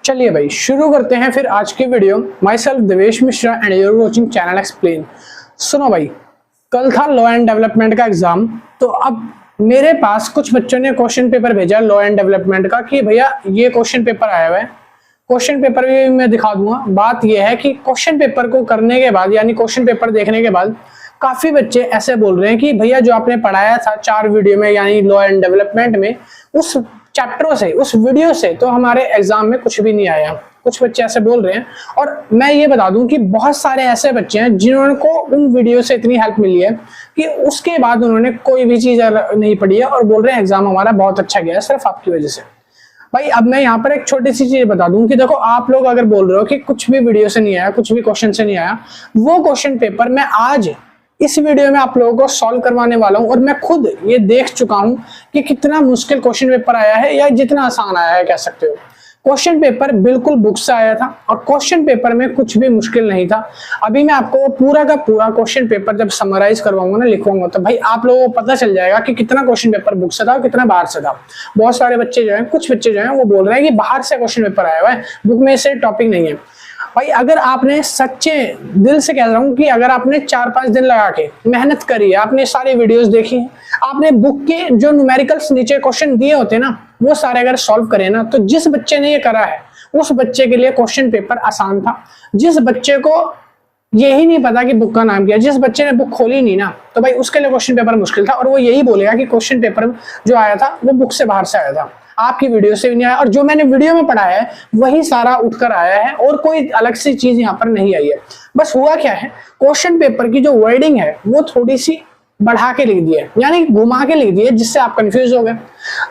चलिए भाई शुरू करते हैं फिर आज की video. My self Devesh Mishra and you're watching channel explain. सुनो भाई, कल था लॉ एंड डेवलपमेंट का एग्जाम। तो अब मेरे पास कुछ बच्चों ने क्वेश्चन पेपर भेजा लॉ एंड डेवलपमेंट का कि भैया ये क्वेश्चन पेपर आया हुआ है। क्वेश्चन पेपर भी मैं दिखा दूंगा। बात यह है कि क्वेश्चन पेपर को करने के बाद यानी क्वेश्चन पेपर देखने के बाद काफी बच्चे ऐसे बोल रहे हैं कि भैया जो आपने पढ़ाया था 4 वीडियो में यानी लॉ एंड डेवलपमेंट में, उस चैप्टरों से उस वीडियो से तो हमारे एग्जाम में कुछ भी नहीं आया। कुछ बच्चे ऐसे बोल रहे हैं और मैं ये बता दूं कि बहुत सारे ऐसे बच्चे हैं जिन्होंने को उन वीडियो से इतनी हेल्प मिली है कि उसके बाद उन्होंने कोई भी चीज नहीं पढ़ी है और बोल रहे हैं एग्जाम हमारा बहुत अच्छा गया है सिर्फ आपकी वजह से। भाई अब मैं यहाँ पर एक छोटी सी चीज बता दूं कि देखो, आप लोग अगर बोल रहे हो कि कुछ भी वीडियो से नहीं आया, कुछ भी क्वेश्चन से नहीं आया, वो क्वेश्चन पेपर मैं आज इस वीडियो में आप लोगों को सॉल्व करवाने वाला हूं। और मैं खुद ये देख चुका हूं कि कितना मुश्किल क्वेश्चन पेपर आया है या जितना आसान आया है कह सकते हो। क्वेश्चन पेपर बिल्कुल बुक से आया था और क्वेश्चन पेपर में कुछ भी मुश्किल नहीं था। अभी मैं आपको पूरा का पूरा क्वेश्चन पेपर जब समराइज करवाऊंगा ना, लिखवाऊंगा, तो भाई आप लोगों को पता चल जाएगा कि कितना क्वेश्चन पेपर बुक से था और कितना बाहर से था। बहुत सारे बच्चे जो है, कुछ बच्चे जो है वो बोल रहे हैं कि बाहर से क्वेश्चन पेपर आया हुआ है, बुक में से टॉपिक नहीं है। भाई अगर आपने सच्चे दिल से कह रहा हूं कि अगर आपने 4-5 दिन लगा के मेहनत करी है, आपने सारे वीडियोस देखी हैं, आपने बुक के जो न्यूमेरिकल्स नीचे क्वेश्चन दिए होते ना वो सारे अगर सॉल्व करे ना, तो जिस बच्चे ने ये करा है उस बच्चे के लिए क्वेश्चन पेपर आसान था। जिस बच्चे को यही नहीं पता कि बुक का नाम क्या, जिस बच्चे ने बुक खोली नहीं ना, तो भाई उसके लिए क्वेश्चन पेपर मुश्किल था और वो यही बोलेगा कि क्वेश्चन पेपर जो आया था वो बुक से बाहर से आया था, आपकी वीडियो से भी नहीं आया। और जो मैंने वीडियो में पढ़ाया है वही सारा उठकर आया है और कोई अलग सी चीज यहाँ पर नहीं आई है। बस हुआ क्या है, क्वेश्चन पेपर की जो वर्डिंग है वो थोड़ी सी बढ़ा के लिख दी है, यानी घुमा के लिख दी है, जिससे आप कंफ्यूज हो गए।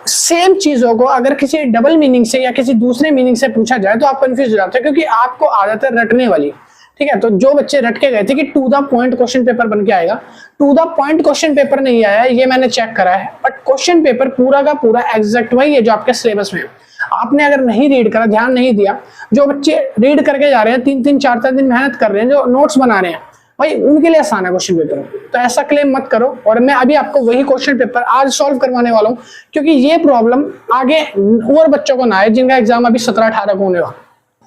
सेम चीजों को अगर किसी डबल मीनिंग से या किसी दूसरे मीनिंग से पूछा जाए तो आप कंफ्यूज हो जाते हैं, क्योंकि आपको आदत है रटने वाली। ठीक है, तो जो बच्चे रट के गए थे कि to the point question paper बन के आएगा, to the point question paper नहीं आया, ये मैंने चेक करा है। बट क्वेश्चन पेपर पूरा का पूरा एग्जैक्ट वही है जो आपके सिलेबस में है। आपने अगर नहीं रीड करा, ध्यान नहीं दिया, जो बच्चे रीड करके जा रहे हैं, 3-3 4-4 दिन मेहनत कर रहे हैं, जो नोट्स बना रहे हैं, भाई उनके लिए आसान है क्वेश्चन पेपर। तो ऐसा क्लेम मत करो। और मैं अभी आपको वही क्वेश्चन पेपर आज सॉल्व करवाने वाला हूँ, क्योंकि ये प्रॉब्लम आगे और बच्चों को ना आए जिनका एग्जाम अभी 17-18 को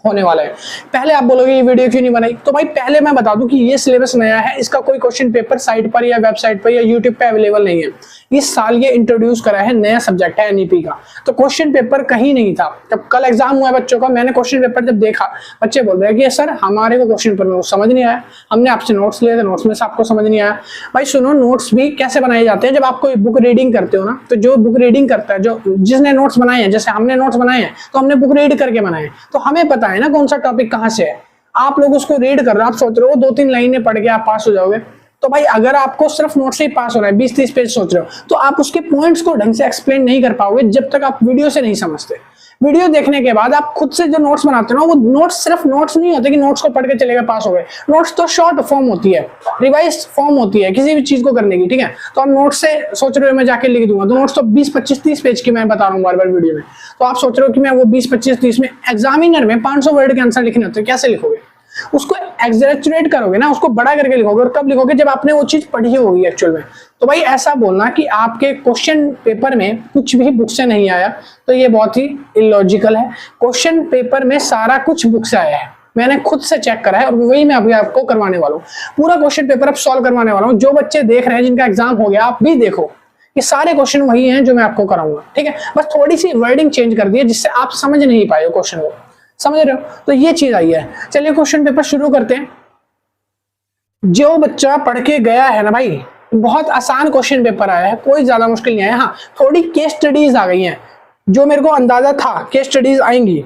होने वाला है। पहले आप बोलोगे ये वीडियो क्यों नहीं बनाई, तो भाई पहले मैं बता दूं कि ये सिलेबस नया है, इसका कोई क्वेश्चन पेपर साइट पर या वेबसाइट पर या यूट्यूब पे अवेलेबल नहीं है। इस साल ये इंट्रोड्यूस करा है, नया सब्जेक्ट है एनईपी का। तो क्वेश्चन पेपर कहीं नहीं था। जब कल एग्जाम हुआ बच्चों का, मैंने क्वेश्चन पेपर जब देखा, बच्चे बोल रहे हैं कि सर हमारे को क्वेश्चन पेपर में समझ नहीं आया, हमने आपसे नोट्स लिए थे, नोट्स में से आपको समझ नहीं आया। भाई सुनो, नोट्स भी कैसे बनाए जाते हैं, जब आप कोई बुक रीडिंग करते हो ना, तो जो बुक रीडिंग करता है, जो जिसने नोट्स बनाए हैं, जैसे हमने नोट्स बनाए हैं तो हमने बुक रीड करके बनाए, तो हमें पता है ना कौन सा टॉपिक कहां से है। आप लोग उसको रीड कर रहे हो, आप सोच रहे हो 2-3 लाइनें पढ़ के आप पास हो जाओगे। तो भाई अगर आपको सिर्फ नोट से ही पास होना है, 20-30 पेज सोच रहे हो, तो आप उसके पॉइंट्स को ढंग से एक्सप्लेन नहीं कर पाओगे जब तक आप वीडियो से नहीं समझते। वीडियो देखने के बाद आप खुद से जो नोट्स बनाते हो ना, वो नोट्स सिर्फ नोट्स नहीं होते कि नोट्स को पढ़ के चलेगा पास हो गए। नोट्स तो शॉर्ट फॉर्म होती है, रिवाइज फॉर्म होती है किसी भी चीज को करने की। ठीक है, तो आप नोट्स से सोच रहे हो मैं जाके लिख दूंगा, तो नोट्स तो 20-25-30 पेज की मैं बता रहा हूँ बार बार वीडियो में। तो आप सोच रहे हो कि मैं वो 20-25-30 में एग्जामिनर में 500 वर्ड के आंसर लिखने होते हैं, कैसे लिखोगे? उसको एक्सैजरेट करोगे ना, उसको बड़ा करके लिखोगे। और कब लिखोगे? जब आपने वो चीज पढ़ी होगी एक्चुअल में। तो भाई ऐसा बोलना कि आपके क्वेश्चन पेपर में कुछ भी बुक से नहीं आया, तो ये बहुत ही इलॉजिकल है। क्वेश्चन पेपर में सारा कुछ बुक से आया है, मैंने खुद से चेक करा है और वही मैं अभी आपको करवाने वाला हूँ। पूरा क्वेश्चन पेपर अब सॉल्व करवाने वाला हूँ। जो बच्चे देख रहे हैं जिनका एग्जाम हो गया, आप भी देखो, ये सारे क्वेश्चन वही हैं जो मैं आपको कराऊंगा। ठीक है, बस थोड़ी सी वर्डिंग चेंज कर दी है जिससे आप समझ नहीं पाए क्वेश्चन को, समझ रहे हो? तो ये चीज आई है। चलिए क्वेश्चन पेपर शुरू करते हैं। जो बच्चा पढ़ के गया है ना भाई, बहुत आसान क्वेश्चन पेपर आया है, कोई ज्यादा मुश्किल नहीं आया। हाँ, थोड़ी केस स्टडीज आ गई हैं, जो मेरे को अंदाजा था केस स्टडीज आएंगी,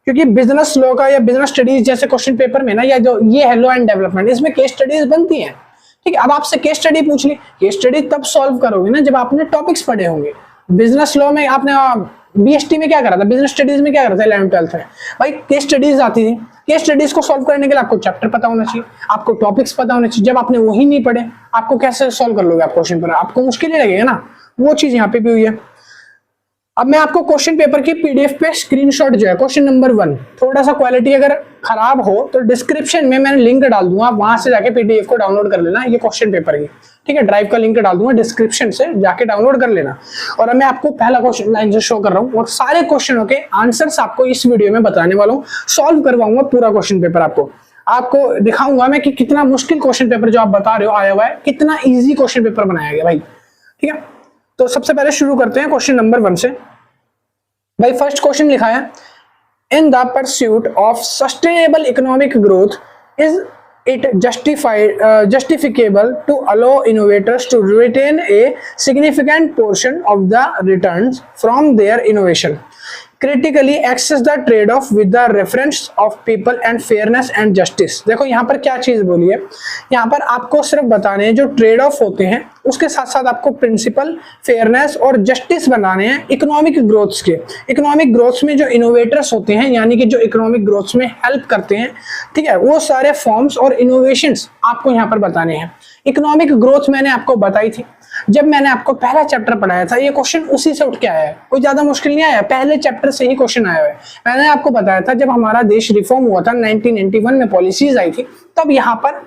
क्योंकि बिजनेस लॉ का या बिजनेस स्टडीज जैसे क्वेश्चन पेपर में ना, या जो ये है लॉ एंड डेवलपमेंट, इसमें केस स्टडीज बनती हैं। ठीक है, अब आपसे केस स्टडी पूछ ली, केस स्टडी तब सॉल्व करोगे ना जब आपने टॉपिक्स पढ़े होंगे। बिजनेस लॉ में आपने बीएसटी में क्या करा था, बिजनेस स्टडीज में क्या करा था 11th-12th में, भाई केस स्टडीज आती थी। केस स्टडीज को सॉल्व करने के लिए आपको चैप्टर पता होना चाहिए, आपको टॉपिक्स पता होने चाहिए। जब आपने वही नहीं पढ़े, आपको कैसे सॉल्व कर लोगे आप क्वेश्चन पर? आपको मुश्किल ही लगेगा ना। वो चीज यहाँ पे भी हुई है। अब मैं आपको क्वेश्चन पेपर की पीडीएफ पे स्क्रीनशॉट जो है क्वेश्चन नंबर 1, थोड़ा सा क्वालिटी अगर खराब हो तो डिस्क्रिप्शन में मैंने लिंक डाल दूंगा, आप वहां से जाके पीडीएफ को डाउनलोड कर लेना, ये क्वेश्चन पेपर की, ठीक है। ड्राइव का लिंक डाल दूंगा डिस्क्रिप्शन से, जाके डाउनलोड कर लेना। और अब मैं आपको पहला क्वेश्चन लाइन से शो कर रहा हूँ और सारे क्वेश्चनों के आंसर्स आपको इस वीडियो में बताने वाला हूँ, सॉल्व करवाऊंगा पूरा क्वेश्चन पेपर आपको दिखाऊंगा मैं कि कितना मुश्किल क्वेश्चन पेपर जो आप बता रहे हो आया हुआ है, कितना इजी क्वेश्चन पेपर बनाया गया भाई, ठीक है। तो सबसे पहले शुरू करते हैं क्वेश्चन नंबर 1 से। भाई फर्स्ट क्वेश्चन लिखा है, in the pursuit of sustainable economic growth is it justificable to allow innovators to retain a significant portion of the returns from their innovation, critically access the trade-off with the reference of people and fairness and justice। देखो यहाँ पर क्या चीज बोली है, यहाँ पर आपको सिर्फ बताने हैं जो ट्रेड ऑफ होते हैं, उसके साथ साथ आपको प्रिंसिपल, फेयरनेस और जस्टिस बनाने हैं इकोनॉमिक ग्रोथ्स के। इकोनॉमिक ग्रोथ्स में जो इनोवेटर्स होते हैं, यानी कि जो इकोनॉमिक ग्रोथ्स में हेल्प करते हैं, ठीक है, वो सारे फॉर्म्स और इनोवेशंस आपको यहाँ पर बताने हैं। इकोनॉमिक ग्रोथ मैंने आपको बताई थी जब मैंने आपको पहला चैप्टर पढ़ाया था, ये क्वेश्चन उसी से उठ के आया है, कोई ज्यादा मुश्किल नहीं आया, पहले चैप्टर से ही क्वेश्चन आया है। मैंने आपको बताया था जब हमारा देश रिफॉर्म हुआ था 1991 में, पॉलिसीज आई थी, तब यहाँ पर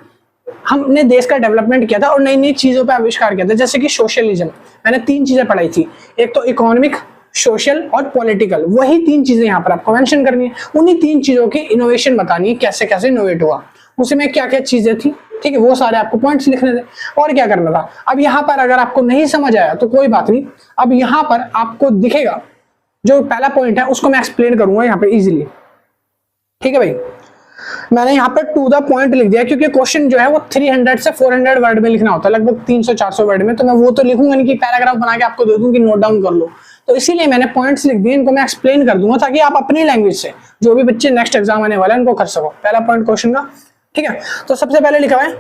हमने देश का डेवलपमेंट किया था और नई नई चीजों पर आविष्कार किया था, जैसे कि सोशलिज्म। मैंने 3 चीजें पढ़ाई थी, एक तो इकोनॉमिक, सोशल और पॉलिटिकल, वही 3 चीजें यहाँ पर आपको मेंशन करनी है। उन्हीं 3 चीजों की इनोवेशन बतानी है, कैसे कैसे इनोवेट हुआ, उसमें क्या क्या चीजें थी, ठीक है, वो सारे आपको पॉइंट्स लिखने थे और क्या करना था। अब यहाँ पर अगर आपको नहीं समझ आया तो कोई बात नहीं, अब यहाँ पर आपको दिखेगा जो पहला पॉइंट है उसको मैं एक्सप्लेन करूंगा यहाँ पे इजीली, ठीक है भाई। मैंने यहाँ पर टू द पॉइंट लिख दिया क्योंकि क्वेश्चन जो है वो 300 से 400 वर्ड में लिखना होता है, लगभग 300-400 वर्ड में, तो मैं वो तो लिखूंगा नहीं कि पैराग्राफ बना के आपको दे दूं कि नोट डाउन कर लो, तो इसीलिए मैंने पॉइंट्स लिख दिए, इनको मैं एक्सप्लेन कर दूंगा ताकि आप अपनी लैंग्वेज से जो भी बच्चे नेक्स्ट एग्जाम आने वाले हैं उनको कर सको। पहला पॉइंट क्वेश्चन का, ठीक है। तो सबसे पहले लिखा है,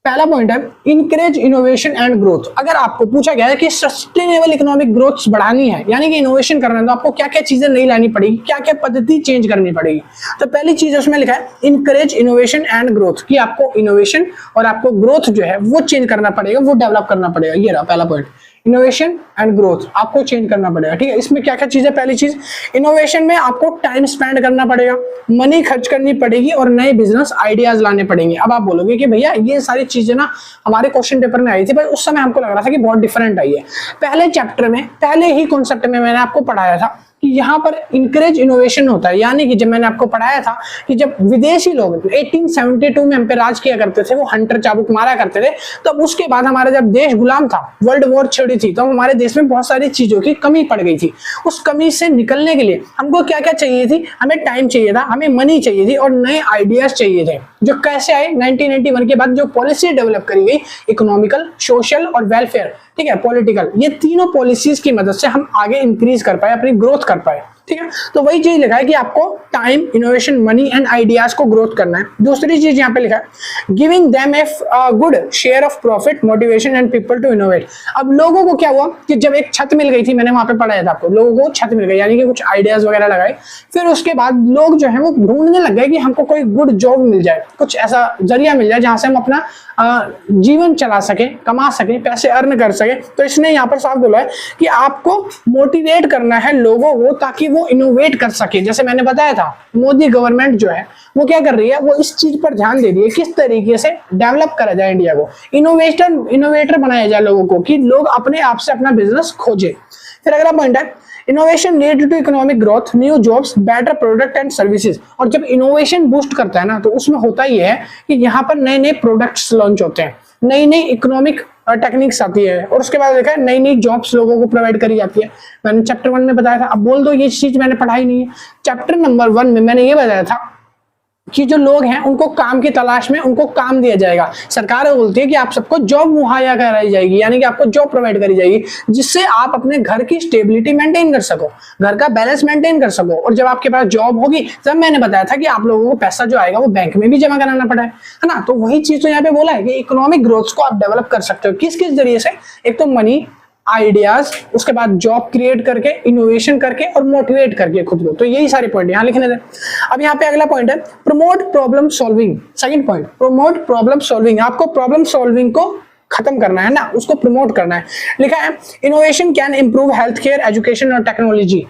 पहला पॉइंट है इनकरेज इनोवेशन एंड ग्रोथ। अगर आपको पूछा गया है कि सस्टेनेबल इकोनॉमिक ग्रोथ बढ़ानी है, यानी कि इनोवेशन करना है, तो आपको क्या क्या चीजें नई लानी पड़ेगी, क्या क्या पद्धति चेंज करनी पड़ेगी, तो पहली चीज उसमें लिखा है इनकरेज इनोवेशन एंड ग्रोथ, कि आपको इनोवेशन और आपको ग्रोथ जो है वो चेंज करना पड़ेगा, वो डेवलप करना पड़ेगा। ये रहा पहला पॉइंट, इनोवेशन एंड ग्रोथ आपको चेंज करना पड़ेगा, ठीक है। इसमें क्या क्या चीजें, पहली चीज इनोवेशन में आपको टाइम स्पेंड करना पड़ेगा, मनी खर्च करनी पड़ेगी और नए बिजनेस आइडियाज लाने पड़ेंगे। अब आप बोलोगे कि भैया ये सारी चीजें ना हमारे क्वेश्चन पेपर में आई थी, पर उस समय हमको लग रहा था कि बहुत डिफरेंट आई है। पहले चैप्टर में, पहले ही कॉन्सेप्ट में मैंने आपको पढ़ाया था कि यहाँ पर इंकरेज इनोवेशन होता है, यानी कि जब मैंने आपको पढ़ाया था कि जब विदेशी लोग 1872 में हम पे राज किया करते थे, वो हंटर चाबुक मारा करते थे, तब उसके बाद हमारा जब देश गुलाम था, वर्ल्ड वॉर छिड़ी थी, तो हमारे देश में बहुत सारी चीजों की कमी पड़ गई थी। उस कमी से निकलने के लिए हमको क्या क्या चाहिए थी, हमें टाइम चाहिए था, हमें मनी चाहिए थी और नए आइडियाज चाहिए थे, जो कैसे आए 1991 के बाद जो पॉलिसी डेवलप करी गई, इकोनॉमिकल, सोशल और वेलफेयर, ठीक है, पॉलिटिकल, ये तीनों पॉलिसीज की मदद से हम आगे इंक्रीज कर पाए, अपनी ग्रोथ कर पाए, ठीक है। तो वही चीज लिखा है कि आपको time, innovation, money and ideas को ग्रोथ करना है। दूसरी चीज यहाँ पे लिखा है giving them a good share of profit, motivation and people to innovate. अब लोगों को क्या हुआ कि जब एक छत मिल गई थी, मैंने वहां पे पढ़ाया था आपको, लोगों को छत मिल गई, यानी कि कुछ आइडियाज वगैरह लगाए, फिर उसके बाद लोग जो है वो ढूंढने लग गए कि हमको कोई गुड जॉब मिल जाए, कुछ ऐसा जरिया मिल जाए जहां से हम अपना जीवन चला सके, कमा सके, पैसे अर्न कर सके। तो इसने यहाँ पर साफ बोला है कि आपको मोटिवेट करना है लोगों को ताकि वो इनोवेट कर सके। जैसे मैंने बताया था, मोदी गवर्नमेंट जो है वो क्या कर रही है, वो इस चीज पर ध्यान दे रही है किस तरीके से डेवलप करा जाए इंडिया को, इनोवेटर बनाया जाए लोगों को, कि लोग अपने आप से अपना बिजनेस खोजे। फिर अगला पॉइंट है innovation lead to economic growth, new jobs, better product and services. और जब इनोवेशन बूस्ट करता है ना, तो उसमें होता ही है कि यहाँ पर नए नए प्रोडक्ट्स लॉन्च होते हैं, नई नई इकोनॉमिक टेक्निक्स आती है और उसके बाद देखा है नई नई जॉब्स लोगों को प्रोवाइड करी जाती है। मैंने चैप्टर 1 में बताया था, अब बोल दो ये चीज मैंने पढ़ाई नहीं है। चैप्टर नंबर 1 में मैंने ये बताया था कि जो लोग हैं उनको काम की तलाश में उनको काम दिया जाएगा, सरकार बोलती है कि आप सबको जॉब मुहैया कराई जाएगी, यानी कि आपको जॉब प्रोवाइड करी जाएगी, जिससे आप अपने घर की स्टेबिलिटी मेंटेन कर सको, घर का बैलेंस मेंटेन कर सको। और जब आपके पास जॉब होगी, जब मैंने बताया था कि आप लोगों को पैसा जो आएगा वो बैंक में भी जमा कराना पड़ा है ना। तो वही चीज तो यहाँ पे बोला है कि इकोनॉमिक ग्रोथ को आप डेवलप कर सकते हो किस किस जरिए से, एक तो मनी, आइडियाज, उसके बाद जॉब क्रिएट करके, इनोवेशन करके और मोटिवेट करके खुद को। तो यही सारे पॉइंट यहाँ लिखने थे। अब यहाँ पे अगला पॉइंट है promote problem solving. Second point, promote problem solving. आपको प्रॉब्लम सॉल्विंग को खत्म करना है ना, उसको प्रमोट करना है। लिखा है innovation can improve health care, education और टेक्नोलॉजी।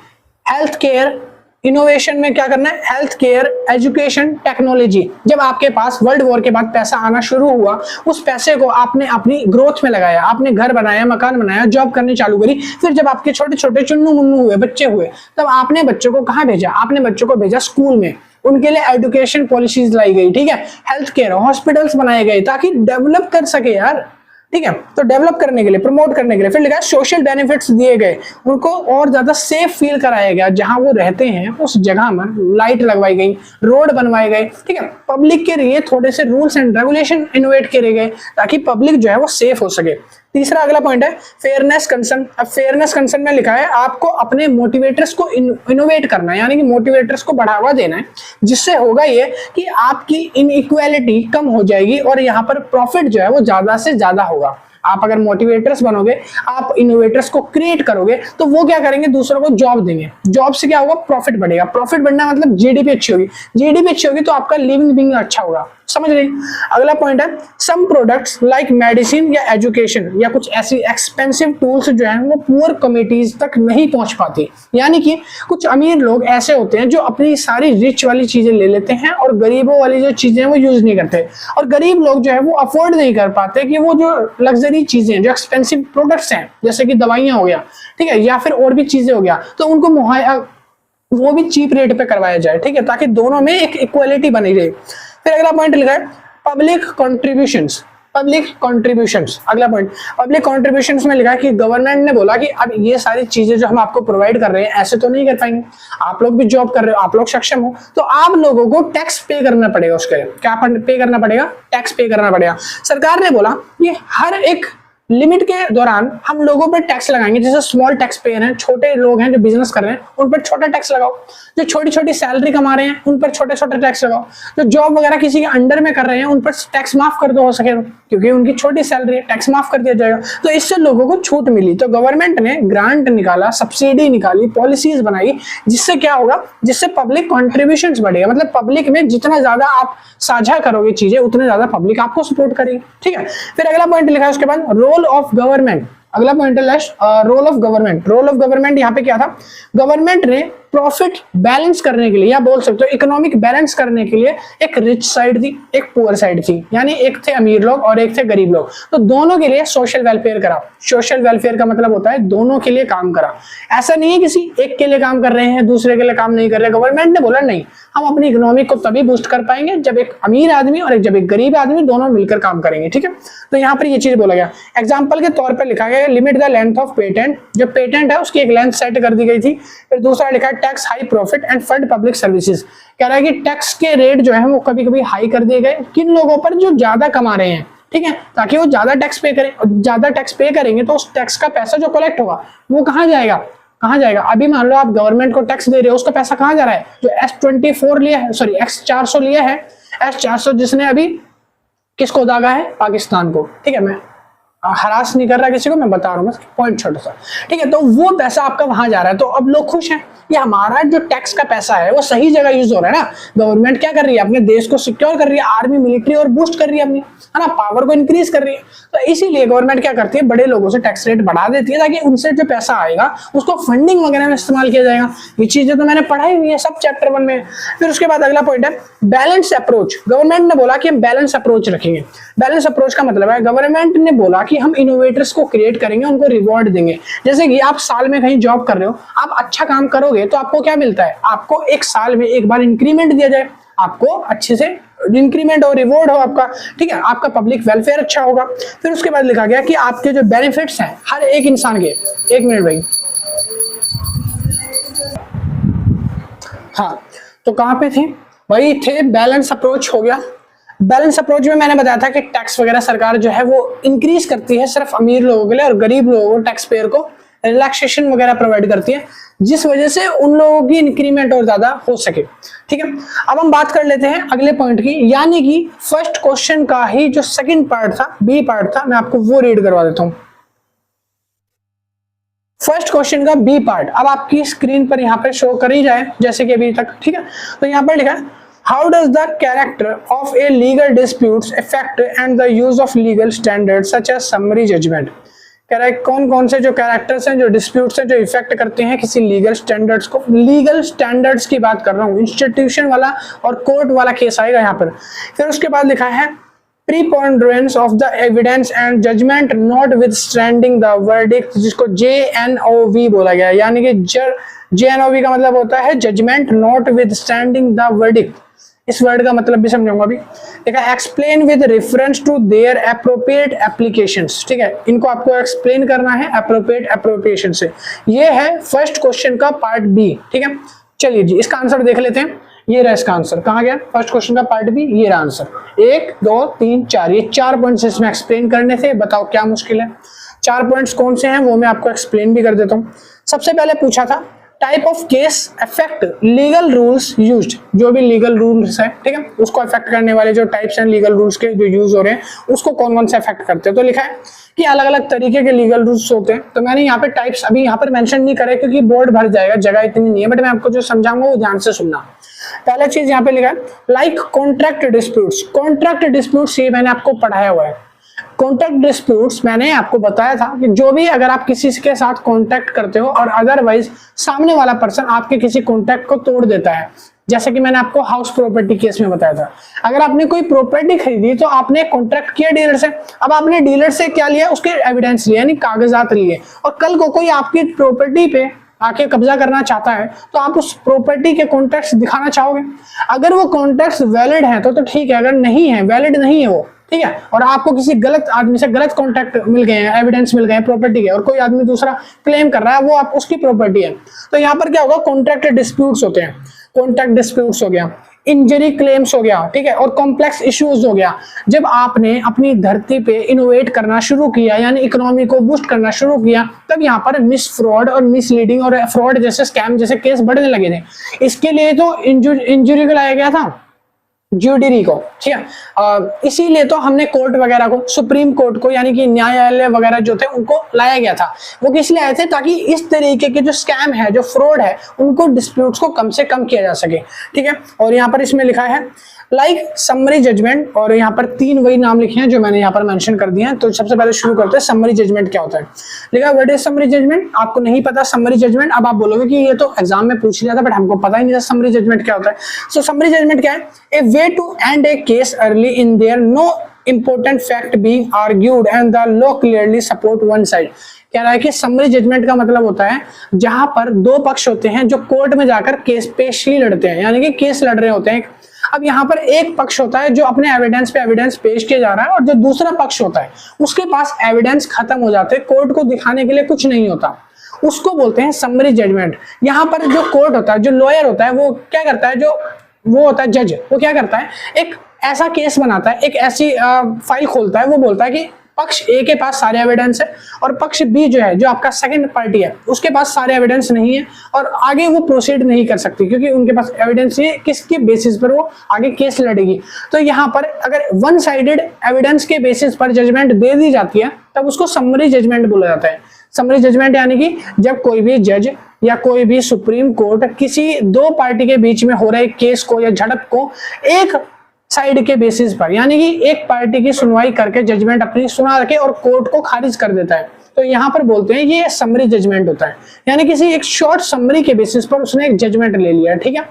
हेल्थ केयर इनोवेशन में क्या करना है, हेल्थ केयर, एजुकेशन, टेक्नोलॉजी। जब आपके पास वर्ल्ड वॉर के बाद पैसा आना शुरू हुआ, उस पैसे को आपने अपनी ग्रोथ में लगाया, आपने घर बनाया, मकान बनाया, जॉब करनी चालू करी। फिर जब आपके छोटे छोटे चुन्नू मुन्नू हुए, बच्चे हुए, तब आपने बच्चों को कहाँ भेजा, आपने बच्चों को भेजा स्कूल में। उनके लिए एजुकेशन पॉलिसीज लाई गई, ठीक है, हेल्थ केयर, हॉस्पिटल्स बनाए गए ताकि डेवलप कर सके यार, ठीक है। तो डेवलप करने के लिए, प्रमोट करने के लिए। फिर लिखा है सोशल बेनिफिट्स दिए गए, उनको और ज्यादा सेफ फील कराया गया, जहां वो रहते हैं उस जगह में लाइट लगवाई गई, रोड बनवाए गए, ठीक है। पब्लिक के लिए थोड़े से रूल्स एंड रेगुलेशन इनोवेट करे गए ताकि पब्लिक जो है वो सेफ हो सके। तीसरा अगला पॉइंट है फेयरनेस कंसर्न। अब फेयरनेस कंसर्न में लिखा है आपको अपने मोटिवेटर्स को इनोवेट करना है, यानी कि मोटिवेटर्स को बढ़ावा देना है, जिससे होगा ये कि आपकी इनइक्वालिटी कम हो जाएगी और यहाँ पर प्रॉफिट जो है वो ज्यादा से ज्यादा होगा। आप अगर मोटिवेटर्स बनोगे, आप इनोवेटर्स को क्रिएट करोगे, तो वो क्या करेंगे, दूसरों को जॉब देंगे। जॉब से क्या होगा, प्रॉफिट बढ़ेगा। प्रॉफिट बढ़ना मतलब जीडीपी अच्छी होगी, जीडीपी अच्छी होगी तो आपका लिविंग बीइंग अच्छा होगा। समझ रहे? अगला पॉइंट है सम प्रोडक्ट्स लाइक मेडिसिन या एजुकेशन या कुछ ऐसी एक्सपेंसिव टूल्स जो है वो पुअर कम्युनिटीज तक नहीं पहुंच पाती। यानी कि कुछ अमीर लोग ऐसे होते हैं जो अपनी सारी रिच वाली चीजें ले लेते हैं और गरीबों वाली जो चीजें वो यूज नहीं करते, और गरीब लोग जो है वो अफोर्ड नहीं कर पाते कि वो जो लग्जरी चीजें, जो एक्सपेंसिव प्रोडक्ट्स हैं, जैसे कि दवाइयां हो गया, ठीक है, या फिर और भी चीजें हो गया, तो उनको मुहैया वो भी चीप रेट पे करवाया जाए, ठीक है, ताकि दोनों में एक इक्वालिटी बनी रहे। फिर अगला पॉइंट लिखा है पब्लिक कॉन्ट्रीब्यूशंस। पब्लिक कॉन्ट्रीब्यूशंस, अगला पॉइंट पब्लिक कॉन्ट्रीब्यूशंस में लिखा है कि गवर्नमेंट ने बोला कि अब ये सारी चीजें जो हम आपको प्रोवाइड कर रहे हैं ऐसे तो नहीं कर पाएंगे, आप लोग भी जॉब कर रहे हो, आप लोग सक्षम हो, तो आप लोगों को टैक्स पे करना पड़ेगा। उसके लिए क्या पे करना पड़ेगा, टैक्स पे करना पड़ेगा। सरकार ने बोला कि हर एक लिमिट के दौरान हम लोगों पर टैक्स लगाएंगे। जैसे स्मॉल टैक्स पेयर हैं, छोटे लोग हैं जो बिजनेस कर रहे हैं, उन पर छोटा टैक्स लगाओ। जो छोटी छोटी सैलरी कमा रहे हैं उन पर छोटे छोटे टैक्स लगाओ। जो जॉब वगैरह किसी के अंडर में कर रहे हैं उन पर टैक्स माफ कर दो हो सके, क्योंकि उनकी छोटी सैलरी है, टैक्स माफ कर दिया जाएगा। तो इससे लोगों को छूट मिली। तो गवर्नमेंट ने ग्रांट निकाला, सब्सिडी निकाली, पॉलिसीज बनाई, जिससे क्या होगा, जिससे पब्लिक कॉन्ट्रीब्यूशन बढ़ेगा। मतलब पब्लिक में जितना ज्यादा आप साझा करोगे चीजें, उतने ज्यादा पब्लिक आपको सपोर्ट करेगी, ठीक है। फिर अगला पॉइंट लिखा है उसके बाद रोल ऑफ गवर्नमेंट। अगला पॉइंट है role of government. Role of government यहाँ पे क्या था, गवर्नमेंट ने प्रॉफिट बैलेंस करने के लिए, या बोल सकते हो इकोनॉमिक बैलेंस करने के लिए, एक रिच साइड थी, एक पुअर साइड थी, यानी एक थे अमीर लोग और एक थे गरीब लोग, तो दोनों के लिए सोशल वेलफेयर करा। सोशल वेलफेयर का मतलब होता है दोनों के लिए काम करा। ऐसा नहीं है किसी एक के लिए काम कर रहे हैं दूसरे के लिए काम नहीं कर रहे। गवर्नमेंट ने बोला नहीं, हम अपनी इकोनॉमी को तभी बूस्ट कर पाएंगे जब एक अमीर आदमी और जब एक गरीब आदमी दोनों मिलकर काम करेंगे, ठीक है। तो यहाँ पर ये चीज बोला गया। एग्जाम्पल के तौर पर लिखा गया limit the length of patent. जो पेटेंट है उसकी एक लेंथ सेट कर दी गई थी। फिर दूसरा लिखा है tax high profit end fund public services. कह रहा है कि टैक्स के रेट जो है वो कभी कभी हाई कर दिए गए किन लोगों पर, जो ज्यादा कमा रहे हैं, ठीक है, ताकि वो ज्यादा टैक्स पे करें। और ज्यादा टैक्स पे करेंगे तो उस टैक्स का पैसा जो कलेक्ट होगा वो कहाँ जाएगा, कहाँ जाएगा। अभी मान लो आप गवर्नमेंट को टैक्स दे रहे हो, उसका पैसा कहाँ जा रहा है, जो S24 लिया है, सॉरी X400 लिया है, S400 जिसने अभी किसको दागा है, पाकिस्तान को, ठीक है। मैं हरास नहीं कर रहा किसी को, मैं बता रहा हूँ बस पॉइंट छोटा सा, ठीक है। तो वो पैसा आपका वहां जा रहा है, तो अब लोग खुश हैं, ये हमारा जो टैक्स का पैसा है वो सही जगह यूज हो रहा है ना। गवर्नमेंट क्या कर रही है, अपने देश को सिक्योर कर रही है, आर्मी मिलिट्री और बूस्ट कर रही है अपनी, है ना, पावर को इंक्रीज कर रही है। तो इसीलिए गवर्नमेंट क्या करती है, बड़े लोगों से टैक्स रेट बढ़ा देती है ताकि उनसे जो पैसा आएगा उसको फंडिंग वगैरह में इस्तेमाल किया जाएगा। ये चीजें तो मैंने पढ़ाई हुई है सब चैप्टर 1 में। फिर उसके बाद अगला पॉइंट है बैलेंस अप्रोच। गवर्नमेंट ने बोला कि हम बैलेंस अप्रोच रखेंगे। बैलेंस अप्रोच का मतलब है गवर्नमेंट ने बोला कि हम इनोवेटर्स को क्रिएट करेंगे, उनको रिवॉर्ड देंगे। जैसे कि आप साल में कहीं जॉब कर रहे हो, आप अच्छा काम करोगे तो आपको क्या मिलता है, आपको एक साल में एक बार इंक्रीमेंट दिया जाए, आपको अच्छे से इंक्रीमेंट और रिवॉर्ड हो आपका, ठीक है, आपका पब्लिक वेलफेयर अच्छा होगा। फिर उसके बाद लिखा गया कि आपके जो बेनिफिट्स हैं हर एक इंसान के, एक मिनट भाई, हाँ, तो कहां पे थे भाई, थे बैलेंस अप्रोच हो गया। बैलेंस अप्रोच में मैंने बताया था कि टैक्स वगैरह सरकार जो है वो इंक्रीज करती है सिर्फ अमीर लोगों के लिए, और गरीब लोगों को, टैक्स पेयर को रिलैक्सेशन वगैरह प्रोवाइड करती है, जिस वजह से उन लोगों की इंक्रीमेंट और ज्यादा हो सके, ठीक है। अब हम बात कर लेते हैं अगले पॉइंट की, यानी कि फर्स्ट क्वेश्चन का ही जो सेकंड पार्ट था, बी पार्ट था, मैं आपको वो रीड करवा देता हूं। फर्स्ट क्वेश्चन का बी पार्ट अब आपकी स्क्रीन पर यहाँ पे शो कर ही जाए जैसे कि अभी तक, ठीक है। तो यहाँ पर लिखा है how does the character of a legal disputes affect and the use of legal standard such as summary judgment. कौन कौन से जो कैरेक्टर्स हैं, जो डिस्प्यूट्स हैं, जो इफेक्ट करते हैं किसी लीगल स्टैंडर्ड्स को। लीगल स्टैंडर्ड्स की बात कर रहा हूँ, इंस्टीट्यूशन वाला और कोर्ट वाला केस आएगा यहाँ पर। फिर उसके बाद लिखा है preponderance of the evidence and judgment notwithstanding the verdict, जिसको JNOV बोला गया है, यानी कि JNOV का मतलब होता है judgment notwithstanding the verdict. इस वर्ड का मतलब भी समझाऊंगा अभी। देखा, explain with reference to their appropriate applications. ठीक है, इनको आपको एक्सप्लेन करना है एप्रोप्रिएट एप्रोप्रिएशन से। ये है फर्स्ट क्वेश्चन का पार्ट बी। ठीक है, चलिए जी इसका आंसर देख लेते हैं। ये रहा इसका आंसर, कहाँ गया फर्स्ट क्वेश्चन का पार्ट बी, ये रहा आंसर। 1 2 3 4, ये 4 पॉइंट्स इसमें एक्सप्लेन करने थे। बताओ क्या मुश्किल है। 4 पॉइंट्स कौन से हैं वो मैं आपको एक्सप्लेन भी कर देता हूँ। सबसे पहले पूछा था type of case affect legal rules used, जो भी लीगल रूल्स है, ठीक है, उसको अफेक्ट करने वाले जो टाइप्स हैं लीगल रूल्स के जो यूज हो रहे हैं, उसको कौन कौन से अफेक्ट करते हैं। तो लिखा है कि अलग अलग तरीके के लीगल रूल्स होते हैं। तो मैंने यहाँ पे टाइप्स अभी यहाँ पर मेंशन नहीं करे क्योंकि बोर्ड भर जाएगा, जगह इतनी नहीं है, बट मैं आपको जो समझाऊंगा वो ध्यान से सुनना। पहला चीज यहाँ पे लिखा है like contract disputes. Contract disputes ये मैंने आपको पढ़ाया हुआ है। कॉन्ट्रैक्ट डिस्प्यूट्स मैंने आपको बताया था कि जो भी अगर आप किसी के साथ कॉन्ट्रैक्ट करते हो और अदरवाइज सामने वाला पर्सन आपके किसी कॉन्ट्रैक्ट को तोड़ देता है, जैसे कि मैंने आपको हाउस प्रॉपर्टी केस में बताया था। अगर आपने कोई प्रॉपर्टी खरीदी तो आपने कॉन्ट्रैक्ट किया डीलर से, अब आपने डीलर से क्या लिया, उसके एविडेंस लिए यानी कागजात लिए, और कल को कोई आपकी प्रॉपर्टी पे आके कब्जा करना चाहता है तो आप उस प्रॉपर्टी के कॉन्ट्रैक्ट्स दिखाना चाहोगे। अगर वो कॉन्ट्रैक्ट्स वैलिड है तो ठीक है, अगर नहीं है, वैलिड नहीं है वो, ठीक है, और आपको किसी गलत आदमी से गलत कॉन्ट्रैक्ट मिल गए हैं, एविडेंस मिल गए हैं प्रॉपर्टी के, और कोई आदमी दूसरा क्लेम कर रहा है वो आप उसकी प्रॉपर्टी है, तो यहाँ पर क्या होगा, कॉन्ट्रैक्ट डिस्प्यूट्स होते हैं। कॉन्ट्रैक्ट डिस्प्यूट्स हो गया, इंजरी क्लेम्स हो गया, ठीक है, और कॉम्प्लेक्स इश्यूज हो गया। जब आपने अपनी धरती पे इनोवेट करना शुरू किया यानी इकोनॉमी को बूस्ट करना शुरू किया, तब यहाँ पर मिस फ्रॉड और मिसलीडिंग और फ्रॉड जैसे स्कैम जैसे केस बढ़ने लगे थे। इसके लिए तो इंजरी को लाया गया था, ज्यूडिरी को, ठीक है, इसीलिए तो हमने कोर्ट वगैरह को, सुप्रीम कोर्ट को यानी कि न्यायालय वगैरह जो थे उनको लाया गया था। वो किस लिए आए थे, ताकि इस तरीके के जो स्कैम है, जो फ्रॉड है, उनको डिस्प्यूट्स को कम से कम किया जा सके। ठीक है, और यहाँ पर इसमें लिखा है लाइक समरी जजमेंट, और यहाँ पर 3 वही नाम लिखे हैं जो मैंने यहाँ पर मेंशन कर दिए हैं। तो सबसे पहले शुरू करते हैं, समरी जजमेंट क्या होता है। लिखा व्हाट इज समरी जजमेंट। आपको नहीं पता समरी जजमेंट, अब आप बोलोगे कि ये तो एग्जाम में पूछ लिया था बट हमको पता ही नहीं था समरी जजमेंट क्या होता है। सो समरी जजमेंट क्या है, a way to end a case early in there no important fact being argued and the law clearly support one side। कह रहा है कि समरी जजमेंट का मतलब होता है जहां पर 2 पक्ष होते हैं जो कोर्ट में जाकर केस पेशी लड़ते हैं, यानी कि केस लड़ रहे होते हैं। अब यहाँ पर एक पक्ष होता है जो अपने एविडेंस पे एविडेंस पेश किया जा रहा है, और जो दूसरा पक्ष होता है उसके पास एविडेंस खत्म हो जाते हैं, कोर्ट को दिखाने के लिए कुछ नहीं होता, उसको बोलते हैं समरी जजमेंट। यहाँ पर जो कोर्ट होता है, जो लॉयर होता है, वो क्या करता है, जो वो होता है जज, वो क्या करता है, एक ऐसा केस बनाता है, एक ऐसी फाइल खोलता है, वो बोलता है कि पक्ष ए के पास सारे एविडेंस है और पक्ष बी जो है, जो आपका सेकंड पार्टी है, उसके पास सारे एविडेंस नहीं है और आगे वो प्रोसीड नहीं कर सकती क्योंकि उनके पास एविडेंस नहीं है। किसके बेसिस पर वो आगे केस लड़ेगी। तो यहाँ पर अगर वन साइडेड एविडेंस के बेसिस पर जजमेंट दे दी जाती है तब उसको समरी जजमेंट बोला जाता है। समरी जजमेंट यानी कि जब कोई भी जज या कोई भी सुप्रीम कोर्ट किसी 2 पार्टी के बीच में हो रहे केस को या झड़प को एक साइड के बेसिस पर, यानी कि एक पार्टी की सुनवाई करके जजमेंट अपनी सुना के और कोर्ट को खारिज कर देता है, तो यहाँ पर बोलते हैं ये समरी जजमेंट होता है। यानी किसी एक शॉर्ट समरी के बेसिस पर उसने एक जजमेंट ले लिया, ठीक है,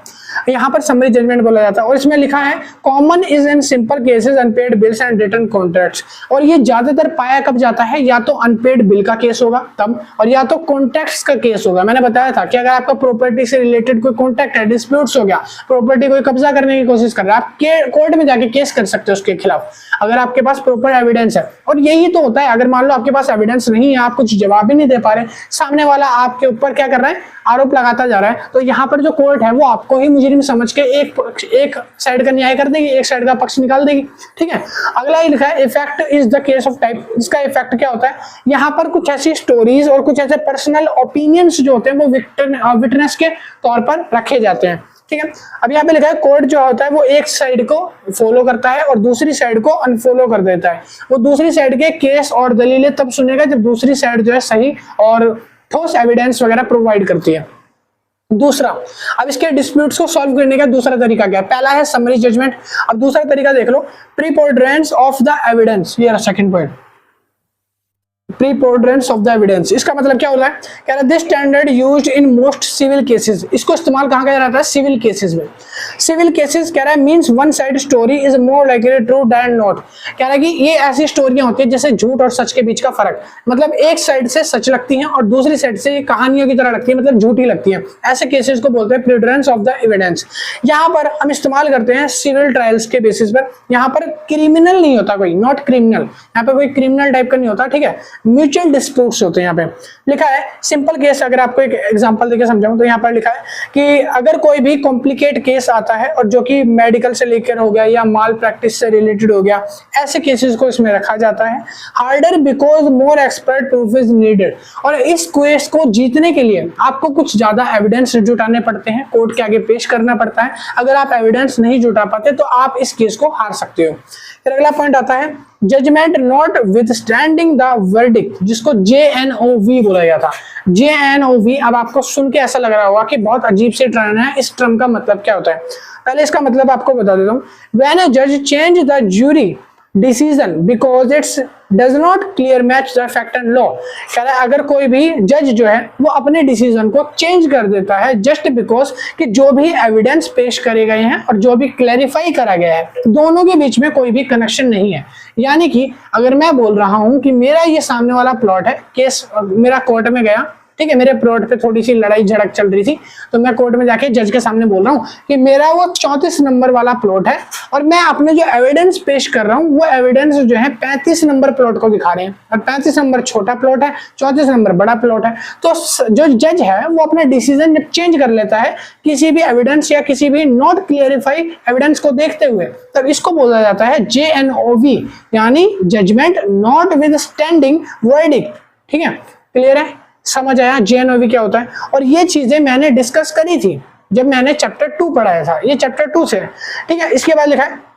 यहाँ पर समरी जजमेंट बोला जाता है। और इसमें लिखा है common is in simple cases unpaid bills and return contracts. और ये ज्यादातर पाया कब जाता है, या तो अनपेड बिल का केस होगा तब, और या तो कॉन्ट्रैक्ट्स का केस होगा। मैंने बताया था कि अगर आपका प्रॉपर्टी से रिलेटेड कोई कॉन्ट्रैक्ट है, डिस्प्यूट्स हो गया, प्रॉपर्टी कोई कब्जा करने की कोशिश कर रहा है, आप कोर्ट में जाके केस कर सकते हो उसके खिलाफ अगर आपके पास प्रॉपर एविडेंस है। और यही तो होता है, अगर मान लो आपके पास एविडेंस नहीं है, आप कुछ जवाब ही नहीं दे पा रहे, सामने वाला आपके ऊपर क्या कर रहा है, आरोप लगाता जा रहा है, तो यहाँ पर जो कोर्ट है वो आपको ही मुजरिम समझ के एक साइड का न्याय कर देगी, एक साइड का पक्ष निकाल देगी, ठीक है। अगला ही लिखा है effect is the case of type. इसका इफेक्ट क्या होता है, यहाँ पर कुछ ऐसी स्टोरीज और कुछ ऐसे पर्सनल ओपिनियंस जो होते हैं वो विटनेस के तौर पर रखे जाते हैं, ठीक है। अब यहाँ पे लिखा है कोर्ट जो होता है वो एक साइड को फॉलो करता है और दूसरी साइड को अनफॉलो कर देता है। वो दूसरी साइड के केस और दलीलें तब सुनेगा जब दूसरी साइड जो है सही और ठोस एविडेंस वगैरह प्रोवाइड करती है। दूसरा, अब इसके डिस्प्यूट्स को सॉल्व करने का दूसरा तरीका क्या है? पहला है समरी जजमेंट, अब दूसरा तरीका देख लो, प्रीपोर्डेंस ऑफ द एविडेंस। ये रहा second point, preponderance of the evidence. इसका मतलब क्या होता है? कह रहा है this standard used in most civil cases. इसको इस्तेमाल कहां किया जाता है? सिविल केसेस में। सिविल केसेस कह रहा है means one side story is more likely true than not. कह रहा है कि ये ऐसी स्टोरियां होती है जैसे झूठ और सच के बीच का फर्क, मतलब एक साइड से सच लगती हैं और दूसरी साइड से ये कहानियों की तरह लगती है, मतलब झूठी लगती है। ऐसे केसेस को बोलते हैं प्रीपोर्डेंस ऑफ द एविडेंस। यहाँ पर हम इस्तेमाल करते हैं सिविल ट्रायल्स के बेसिस पर। यहाँ पर क्रिमिनल नहीं होता कोई, नॉट क्रिमिनल, यहाँ पर कोई क्रिमिनल टाइप का नहीं होता, ठीक है। म्यूचुअल डिस्प्यूट्स होते हैं। यहाँ पे लिखा है सिंपल केस, अगर आपको एक एग्जांपल देके समझाऊं तो यहाँ पर लिखा है कि अगर कोई भी कॉम्प्लिकेट केस आता है और जो कि मेडिकल से लेकर हो गया या माल प्रैक्टिस से रिलेटेड हो गया, ऐसे केसेस को इसमें रखा जाता है। Harder because more expert proof is needed. और इस केस को जीतने के लिए आपको कुछ ज्यादा एविडेंस जुटाने पड़ते हैं, कोर्ट के आगे पेश करना पड़ता है। अगर आप एविडेंस नहीं जुटा पाते तो आप इस केस को हार सकते हो। फिर अगला पॉइंट आता है judgment notwithstanding the verdict, जिसको JNOV बोला गया था। JNOV, अब आपको सुन के ऐसा लग रहा होगा कि बहुत अजीब से टर्म है, इस टर्म का मतलब क्या होता है? पहले इसका मतलब आपको बता देता हूँ। व्हेन अ जज change the jury decision because it's does not clear match the fact and law. कह रहा है अगर कोई भी जज जो है वो अपने डिसीजन को चेंज कर देता है जस्ट बिकॉज कि जो भी एविडेंस पेश करे गए हैं और जो भी क्लैरिफाई करा गया है दोनों के बीच में कोई भी कनेक्शन नहीं है। यानी कि अगर मैं बोल रहा हूं कि मेरा ये सामने वाला प्लॉट है, केस मेरा कोर्ट में गया, ठीक है, मेरे प्लॉट पे थोड़ी सी लड़ाई झड़क चल रही थी, तो मैं कोर्ट में जाके जज के सामने बोल रहा हूँ कि मेरा वो 34 नंबर वाला प्लॉट है और मैं अपने जो एविडेंस पेश कर रहा हूँ वो एविडेंस जो है 35 नंबर प्लॉट को दिखा रहे हैं और 35 नंबर छोटा प्लॉट है, 34 नंबर बड़ा प्लॉट है। तो जो जज है वो अपना डिसीजन जब चेंज कर लेता है किसी भी एविडेंस या किसी भी नॉट क्लियरिफाई एविडेंस को देखते हुए, तब इसको बोला जाता है JNOV, यानी जजमेंट नॉट विथस्टैंडिंग वर्डिक्ट। ठीक है, क्लियर है, समझ आया JNOV क्या होता है? और ये चीजें मैंने डिस्कस करी थी जब मैंने चैप्टर 2 पढ़ाया था, ये चैप्टर 2 से है। ठीक है, इसके बाद लिखा है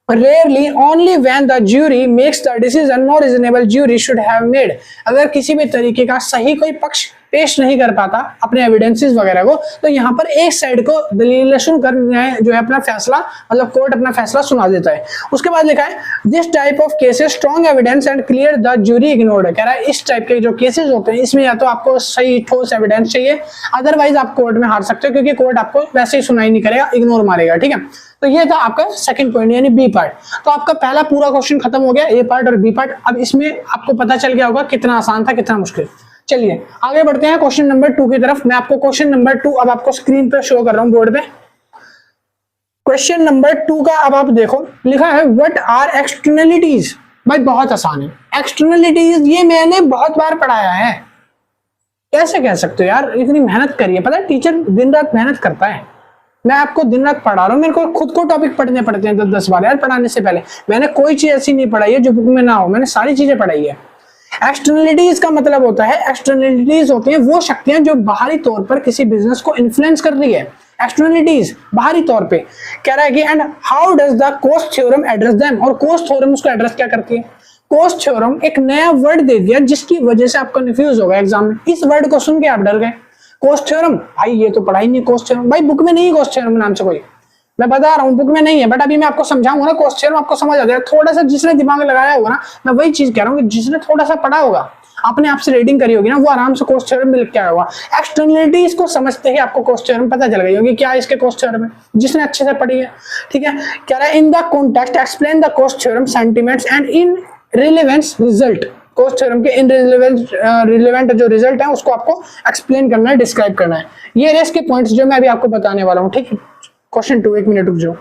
Rarely, only when the jury makes the decision no reasonable jury should have made। अगर किसी भी तरीके का सही कोई पक्ष पेश नहीं कर पाता अपने एविडेंसेस वगैरह को, तो यहाँ पर एक साइड को दलील सुनकर जो है अपना फैसला, मतलब कोर्ट अपना फैसला सुना देता है। उसके बाद लिखा है this type of cases strong evidence and clear the jury ignored. कह रहा है इस टाइप के जो केसेस होते हैं इसमें या तो आपको सही ठोस एविडेंस चाहिए, अदरवाइज आप कोर्ट में हार सकते हो क्योंकि कोर्ट आपको वैसे ही सुनाई नहीं करेगा, इग्नोर मारेगा। ठीक है, तो ये था आपका सेकंड पॉइंट यानी बी पार्ट। तो आपका पहला पूरा क्वेश्चन खत्म हो गया, ए पार्ट और बी पार्ट। अब इसमें आपको पता चल गया होगा कितना आसान था कितना मुश्किल। चलिए आगे बढ़ते हैं क्वेश्चन नंबर 2 की तरफ। मैं आपको क्वेश्चन नंबर 2 अब आपको स्क्रीन पे शो कर रहा हूं बोर्ड पे। क्वेश्चन नंबर 2 का अब आप देखो, लिखा है व्हाट आर एक्सटर्नलिटीज। भाई बहुत आसान है, एक्सटर्नलिटीज ये मैंने बहुत बार पढ़ाया है। कैसे कह सकते हो यार, इतनी मेहनत करिए, पता है टीचर दिन रात मेहनत करता है। मैं आपको दिन रात पढ़ा रहा हूँ, मेरे को खुद को टॉपिक पढ़ने पड़ते हैं 10 बार यार पढ़ाने से पहले। मैंने कोई चीज ऐसी नहीं पढ़ाई है जो बुक में ना हो, मैंने सारी चीजें पढ़ाई है। एक्सटर्नलिटीज का मतलब होता है, एक्सटर्नलिटीज होती हैं वो शक्तियां जो बाहरी तौर पर किसी बिजनेस को इन्फ्लुएंस कर रही है। एक्सटर्नलिटीज बाहरी तौर पे कह रहा है कि and how does the Coase theorem address them. और कोस्ट थ्योरम उसको एड्रेस क्या करती है? कोस्ट थ्योरम एक नया वर्ड दे दिया जिसकी वजह से आप कंफ्यूज हो गए एग्जाम में। इस वर्ड को सुन के आप डर गए, कोस्ट थ्योरम। भाई ये तो पढ़ाई नहीं कोस्ट थ्योरम, भाई बुक में नहीं कोस्ट थ्योरम नाम से कोई, मैं बता रहा हूँ बुक में नहीं है, बट अभी मैं आपको समझाऊंगा ना कोस्ट थ्योरम, आपको समझ आ जाएगा। थोड़ा सा जिसने दिमाग लगाया होगा ना, मैं वही चीज कह रहा हूँ कि जिसने थोड़ा सा पढ़ा होगा, अपने आप से रीडिंग करी होगी ना, वो आराम से कोस्ट थ्योरम लिख के आया होगा। एक्सटर्नलिटीज को समझते ही आपको कोस्ट थ्योरम पता चल गई होगी क्या इसके कोस्ट थ्योरम है, जिसने अच्छे से पढ़ी है। ठीक है, कह रहा है in the context explain the Coase theorem sentiments and in relevance result. Coase theorem के इन रिलेवेंट जो रिजल्ट है उसको आपको एक्सप्लेन करना है, डिस्क्राइब करना है। ये रेस के पॉइंट्स जो मैं अभी आपको बताने वाला हूँ। ठीक है, क्वेश्चन 2, 1 मिनट रुक जाओ।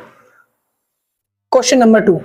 क्वेश्चन नंबर 2,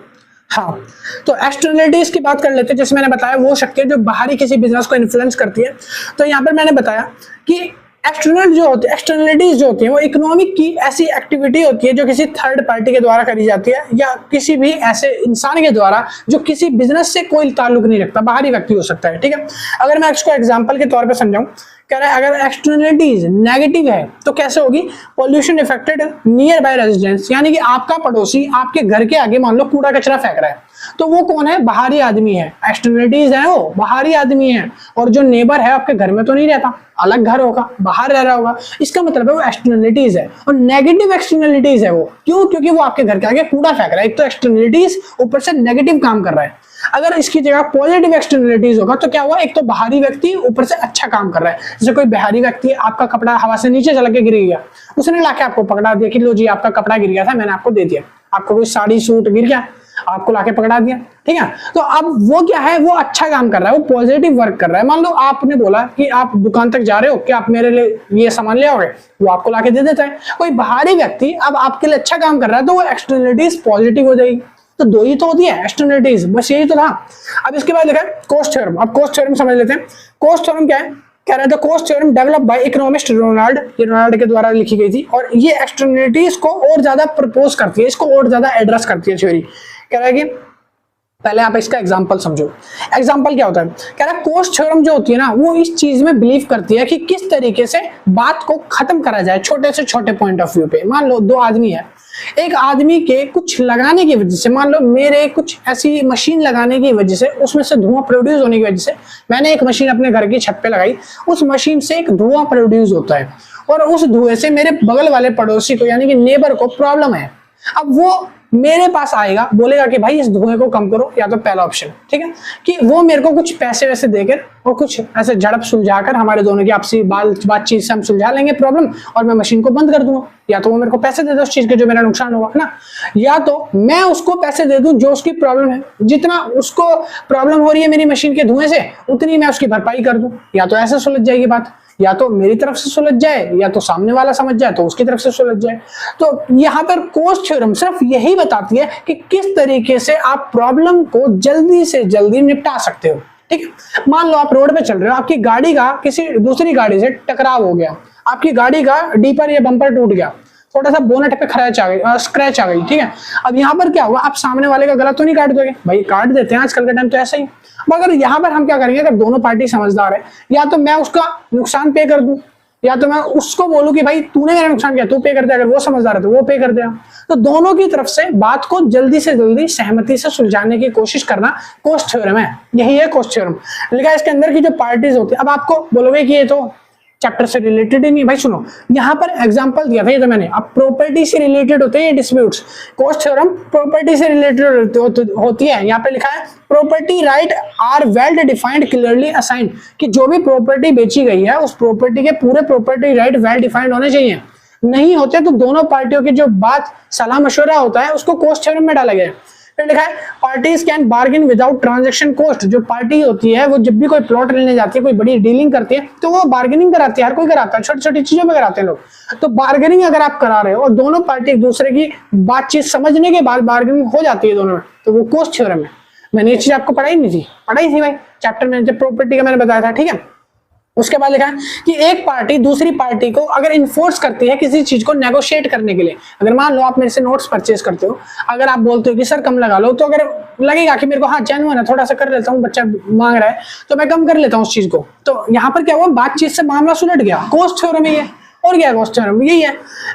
हाँ, तो एक्सटर्नलिटीज की बात कर लेते हैं। जैसे मैंने बताया वो शक्तियां जो बाहरी किसी बिजनेस को इन्फ्लुएंस करती है। तो यहाँ पर मैंने बताया कि एक्सटर्नलिटीज जो होती है वो इकोनॉमिक की ऐसी एक्टिविटी होती है जो किसी थर्ड पार्टी के द्वारा करी जाती है या किसी भी ऐसे इंसान के द्वारा जो किसी बिजनेस से कोई ताल्लुक नहीं रखता, बाहरी व्यक्ति हो सकता है। ठीक है, अगर मैं इसको एग्जांपल के तौर पे समझाऊं, कह रहा है अगर एक्सटर्नलिटीज नेगेटिव है तो कैसे होगी? Pollution affected near by residence, यानी कि आपका पड़ोसी आपके घर के आगे मान लो कूड़ा कचरा फेंक रहा है, तो वो कौन है? बाहरी आदमी है। एक्सटर्नलिटीज है वो बाहरी आदमी है, और जो नेबर है आपके घर में तो नहीं रहता, अलग घर होगा, बाहर रह रहा होगा, इसका मतलब है वो एक्सटर्नलिटीज है। और नेगेटिव एक्सटर्नलिटीज है वो, क्यों? क्योंकि वो आपके घर के आगे कूड़ा फेंक रहा है। एक तो एक्सटर्नलिटीज ऊपर से नेगेटिव काम कर रहा है। अगर इसकी जगह पॉजिटिव एक्सटर्नलिटीज होगा तो क्या हुआ, एक तो बाहरी व्यक्ति ऊपर से अच्छा काम कर रहा है। जैसे कोई बाहरी व्यक्ति, आपका कपड़ा हवा से नीचे चला के गिर गया, उसने लाके आपको पकड़ा दिया कि लो जी आपका कपड़ा गिर गया था, मैंने आपको दे दिया। आपको कोई साड़ी सूट गिर गया, आपको लाके पकड़ा दिया, ठीक है। तो अब वो क्या है, वो अच्छा काम कर रहा है, वो पॉजिटिव वर्क कर रहा है। मान लो आपने बोला कि आप दुकान तक जा रहे हो, कि आप मेरे लिए ये सामान ले आओगे, वो आपको लाके दे देता है। कोई बाहरी व्यक्ति अब आपके लिए अच्छा काम कर रहा है तो वो एक्सटर्नलिटीज पॉजिटिव हो जाएगी। तो दो ही तो होती है एक्सटर्नलिटीज, बस यही तो था। अब इसके बाद लिखा है कॉस्ट थ्योरम। अब कॉस्ट थ्योरम समझ लेते हैं। कॉस्ट थ्योरम क्या है, कह रहे थे Coase theorem develop by economist Ronald, ये रोनाल्ड के द्वारा लिखी गई थी। और ये एक्सटर्नलिटीज को और ज्यादा प्रपोज करती है, इसको और ज्यादा एड्रेस करती है थ्योरी। कह रहा है कि पहले आप इसका एग्जांपल समझो। एग्जांपल क्या होता है, कह रहा है कॉस्ट थ्योरम जो होती है ना, वो इस चीज में बिलीव करती है कि किस तरीके से बात को खत्म करा जाए छोटे से छोटे पॉइंट ऑफ व्यू पे। मान लो दो आदमी है, एक आदमी के कुछ लगाने की वजह से, मान लो मेरे कुछ ऐसी मशीन लगाने की वजह से, उसमें से धुआं प्रोड्यूस होने की वजह से, मैंने एक मशीन अपने घर की छत पे लगाई, उस मशीन से एक धुआं प्रोड्यूस होता है और उस धुएं से मेरे बगल वाले पड़ोसी को यानी कि नेबर को प्रॉब्लम है। अब वो मेरे पास आएगा, बोलेगा कि भाई इस धुएं को कम करो, या तो पहला ऑप्शन, ठीक है, कि वो मेरे को कुछ पैसे वैसे देकर और कुछ ऐसे झड़प सुलझाकर हमारे दोनों की आपसी बातचीत से हम सुलझा लेंगे प्रॉब्लम और मैं मशीन को बंद कर दूंगा। या तो वो मेरे को पैसे दे दे उस चीज के जो मेरा नुकसान होगा, है ना, या तो मैं उसको पैसे दे दूं जो उसकी प्रॉब्लम है, जितना उसको प्रॉब्लम हो रही है मेरी मशीन के धुएं से उतनी मैं उसकी भरपाई कर दूं। या तो ऐसे सुलझ जाएगी बात, या तो मेरी तरफ से सुलझ जाए, या तो सामने वाला समझ जाए तो उसकी तरफ से सुलझ जाए। तो यहाँ पर कॉस्ट थ्योरम सिर्फ यही बताती है कि किस तरीके से आप प्रॉब्लम को जल्दी से जल्दी निपटा सकते हो, ठीक है। मान लो आप रोड पे चल रहे हो, आपकी गाड़ी का किसी दूसरी गाड़ी से टकराव हो गया, आपकी गाड़ी का डीपर या बम्पर टूट गया, थोड़ा सा बोनट पे खराच आ गई, स्क्रैच आ गई, ठीक है। अब यहाँ पर क्या हुआ, आप सामने वाले का गला तो नहीं काट दोगे, भाई काट देते हैं आजकल के टाइम तो ऐसा ही। मगर यहाँ पर हम क्या करेंगे, अगर दोनों पार्टी समझदार है, या तो मैं उसका नुकसान पे कर दूं, या तो मैं उसको बोलूं कि भाई तूने मेरा नुकसान किया, तू पे कर दे। अगर वो समझदार है तो वो पे कर देगा। तो दोनों की तरफ से बात को जल्दी से जल्दी सहमति से सुलझाने की कोशिश करना कॉस्ट थ्योरम है। यही है कॉस्ट थ्योरम। लिखा है इसके अंदर की जो पार्टीज होती है। अब आपको बोलोगे कि ये तो चैप्टर से रिलेटेड ही नहीं, भाई सुनो, यहाँ पर एग्जांपल दिया था ये तो मैंने। अब प्रॉपर्टी से रिलेटेड होते हैं ये डिस्प्यूट्स। कॉस्ट थ्योरम प्रॉपर्टी से रिलेटेड होती है। यहाँ पे लिखा है property right are well defined clearly assigned, कि जो भी प्रॉपर्टी बेची गई है उस प्रॉपर्टी के पूरे प्रॉपर्टी राइट वेल डिफाइंड होने चाहिए। नहीं होते तो दोनों पार्टियों की जो बात सलाह मशवरा होता है उसको कॉस्ट थ्योरम में डाला गया है। फिर लिखा है parties can bargain without transaction cost. जो पार्टी होती है वो जब भी कोई प्लॉट लेने जाती है, कोई बड़ी डीलिंग करती है, तो वो बार्गेनिंग कराती है। हर कोई कराता है, छोटी छोटी चीजों में कराते हैं लोग। तो बार्गेनिंग अगर आप करा रहे हो और दोनों पार्टी एक दूसरे की बातचीत समझने के बाद बार्गेनिंग हो जाती है दोनों में, तो वो कॉस्ट थ्योरम है। मैंने ये चीज आपको पढ़ाई नहीं थी, पढ़ाई थी भाई चैप्टर में जब प्रॉपर्टी का मैंने बताया था, ठीक है। उसके बाद लिखा है कि एक पार्टी दूसरी पार्टी को अगर इन्फोर्स करती है किसी चीज को नेगोशिएट करने के लिए, अगर मान लो आप मेरे से नोट्स परचेज करते हो, अगर आप बोलते हो कि सर कम लगा लो, तो अगर लगेगा कि मेरे को हाँ जेन्युइन है, थोड़ा सा कर लेता हूँ, बच्चा मांग रहा है तो मैं कम कर लेता हूँ उस चीज को, तो यहाँ पर क्या हुआ, बातचीत से मामला सुलझ गया। कॉस्ट थ्योरम है ये, और क्या है कॉस्ट थ्योरम, यही है।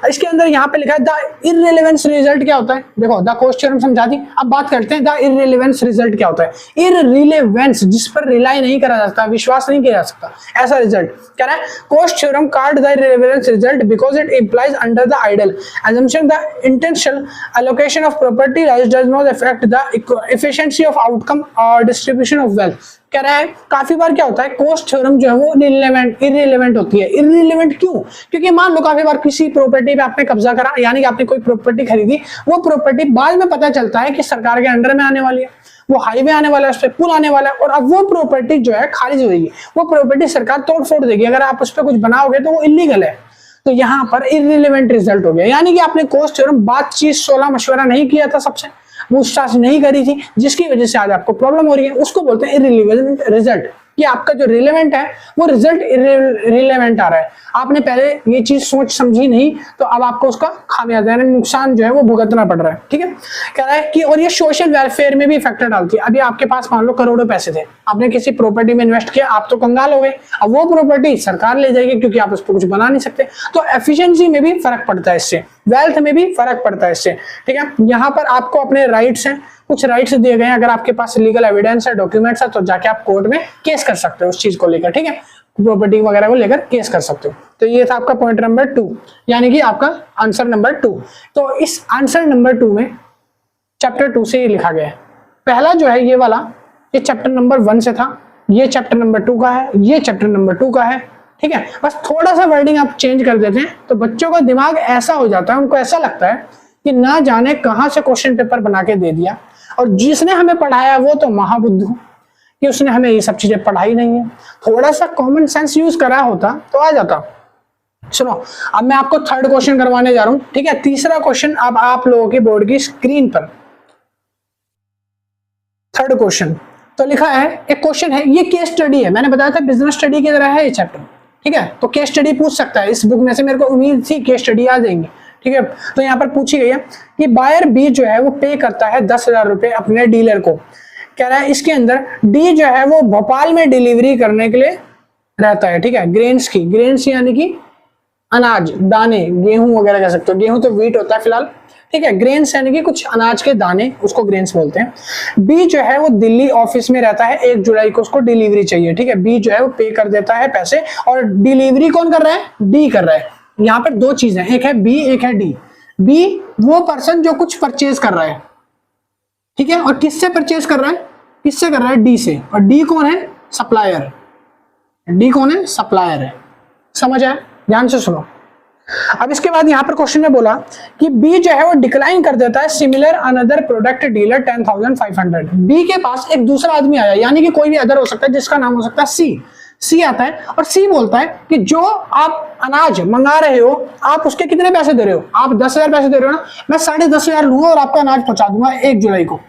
इसके अंदर यहाँ पे लिखा है द इररिलेवेंस रिजल्ट क्या होता है। देखो द कॉस्ट थ्योरम समझा दी, अब बात करते हैं द इररिलेवेंस रिजल्ट क्या होता है। इररिलेवेंस, जिस पर रिलाई नहीं करा जा सकता, विश्वास नहीं किया जा सकता, ऐसा रिजल्ट कह रहा है। Coase theorem called the irrelevance result because it implies under the ideal assumption the intentional allocation of property rights does not affect the efficiency of outcome or distribution of wealth। कह रहा है काफी बार क्या होता है, कॉस्ट थ्योरम जो है वो इररिलेवेंट होती है। इररिलेवेंट क्यों? क्योंकि मान लो काफी बार किसी प्रॉपर्टी पे आपने कब्जा करा, यानी कि आपने कोई प्रॉपर्टी खरीदी, वो प्रॉपर्टी बाद में पता चलता है कि सरकार के अंडर में आने वाली है, वो हाईवे आने वाला है, उस पर पुल आने वाला है, और अब वो प्रॉपर्टी जो है खारिज हो जाएगी, वो प्रॉपर्टी सरकार तोड़ फोड़ देगी। अगर आप उस पर कुछ बनाओगे तो वो इलीगल है। तो यहाँ पर इररिलेवेंट रिजल्ट हो गया, यानी कि आपने कॉस्ट थ्योरम बातचीत सोलह मशवरा नहीं किया था, सबसे पूछताछ नहीं करी थी, जिसकी वजह से आज आपको प्रॉब्लम हो रही है, उसको बोलते हैं इररिलेवेंट रिजल्ट। कि आपका जो रिलेवेंट है वो रिजल्ट इररिलेवेंट आ रहा है, आपने पहले ये चीज सोच समझी नहीं, तो अब आपको उसका खामियाजा यानी नुकसान जो है वो भुगतना पड़ रहा है। ठीक है, कह रहा है कि और ये सोशल वेलफेयर में भी फैक्टर डालती है। अभी आपके पास मान लो करोड़ों पैसे थे, आपने किसी प्रॉपर्टी में इन्वेस्ट किया, आप तो कंगाल हो गए, अब वो प्रॉपर्टी सरकार ले जाएगी क्योंकि आप उस पर कुछ बना नहीं सकते। तो एफिशिएंसी में भी फर्क पड़ता है इससे, वेल्थ में भी फर्क पड़ता है इससे। ठीक है, यहाँ पर आपको अपने राइट्स हैं, कुछ राइट्स दिए गए हैं, अगर आपके पास लीगल एविडेंस है, डॉक्यूमेंट्स है, तो जाके आप कोर्ट में केस कर सकते हो उस चीज को लेकर। ठीक है, प्रॉपर्टी वगैरह को लेकर केस कर सकते हो। तो ये था आपका पॉइंट नंबर 2, यानी कि आपका आंसर नंबर 2। तो इस आंसर नंबर 2 में चैप्टर 2 से ये लिखा गया है। पहला जो है ये वाला, ये चैप्टर नंबर 1 से था, ये चैप्टर नंबर 2 का है, ये चैप्टर नंबर 2 का है। ठीक है, बस थोड़ा सा वर्डिंग आप चेंज कर देते हैं तो बच्चों का दिमाग ऐसा हो जाता है, उनको ऐसा लगता है कि ना जाने कहां से क्वेश्चन पेपर बना के दे दिया, और जिसने हमें पढ़ाया वो तो महाबुद्धू कि उसने हमें ये सब चीजें पढ़ाई नहीं है। थोड़ा सा कॉमन सेंस यूज करा होता तो आ जाता। सुनो, अब मैं आपको थर्ड क्वेश्चन करवाने जा रहा हूं। ठीक है, तीसरा क्वेश्चन अब आप लोगों के बोर्ड की स्क्रीन पर। थर्ड क्वेश्चन तो लिखा है, एक क्वेश्चन है, ये केस स्टडी है, मैंने बताया था बिजनेस स्टडी की तरह है ये चैप्टर। ठीक है, तो केस स्टडी पूछ सकता है इस बुक में से, मेरे को उम्मीद थी केस स्टडी आ जाएंगे। ठीक है, तो यहाँ पर पूछी गई है कि बायर बी जो है वो पे करता है 10,000 रुपए अपने डीलर को। कह रहा है इसके अंदर डी जो है वो भोपाल में डिलीवरी करने के लिए रहता है। ठीक है, ग्रेन्स यानी कि अनाज, दाने, गेहूं वगैरह कह सकते हो, गेहूं तो व्हीट होता है फिलहाल। ठीक है, ग्रेन्स यानी कि कुछ अनाज के दाने, उसको ग्रेन्स बोलते हैं। बी जो है वो दिल्ली ऑफिस में रहता है, 1 जुलाई को उसको डिलीवरी चाहिए। ठीक है, बी जो है वो पे कर देता है पैसे, और डिलीवरी कौन कर रहा है? डी कर रहा है। यहाँ पर 2 चीजें, एक है बी, एक है डी। बी वो पर्सन जो कुछ परचेज कर रहा है, ठीक है, और किससे परचेज कर रहा है? किससे कर रहा है? डी से। और डी कौन है? सप्लायर। डी कौन है? सप्लायर है। समझ आया? ध्यान से सुनो। अब इसके बाद यहां पर क्वेश्चन में बोला कि बी जो है वो डिक्लाइन कर देता है similar another product dealer 10,500। B के पास एक दूसरा आदमी आया, यानी कि कोई भी अदर हो सकता है, जिसका नाम हो सकता है सी आता है, और सी बोलता है कि जो आप अनाज मंगा रहे हो, आप उसके कितने पैसे दे रहे हो? आप 10,000 पैसे दे रहे हो ना, मैं 10,500 लूंगा और आपका अनाज पहुंचा दूंगा 1 जुलाई को।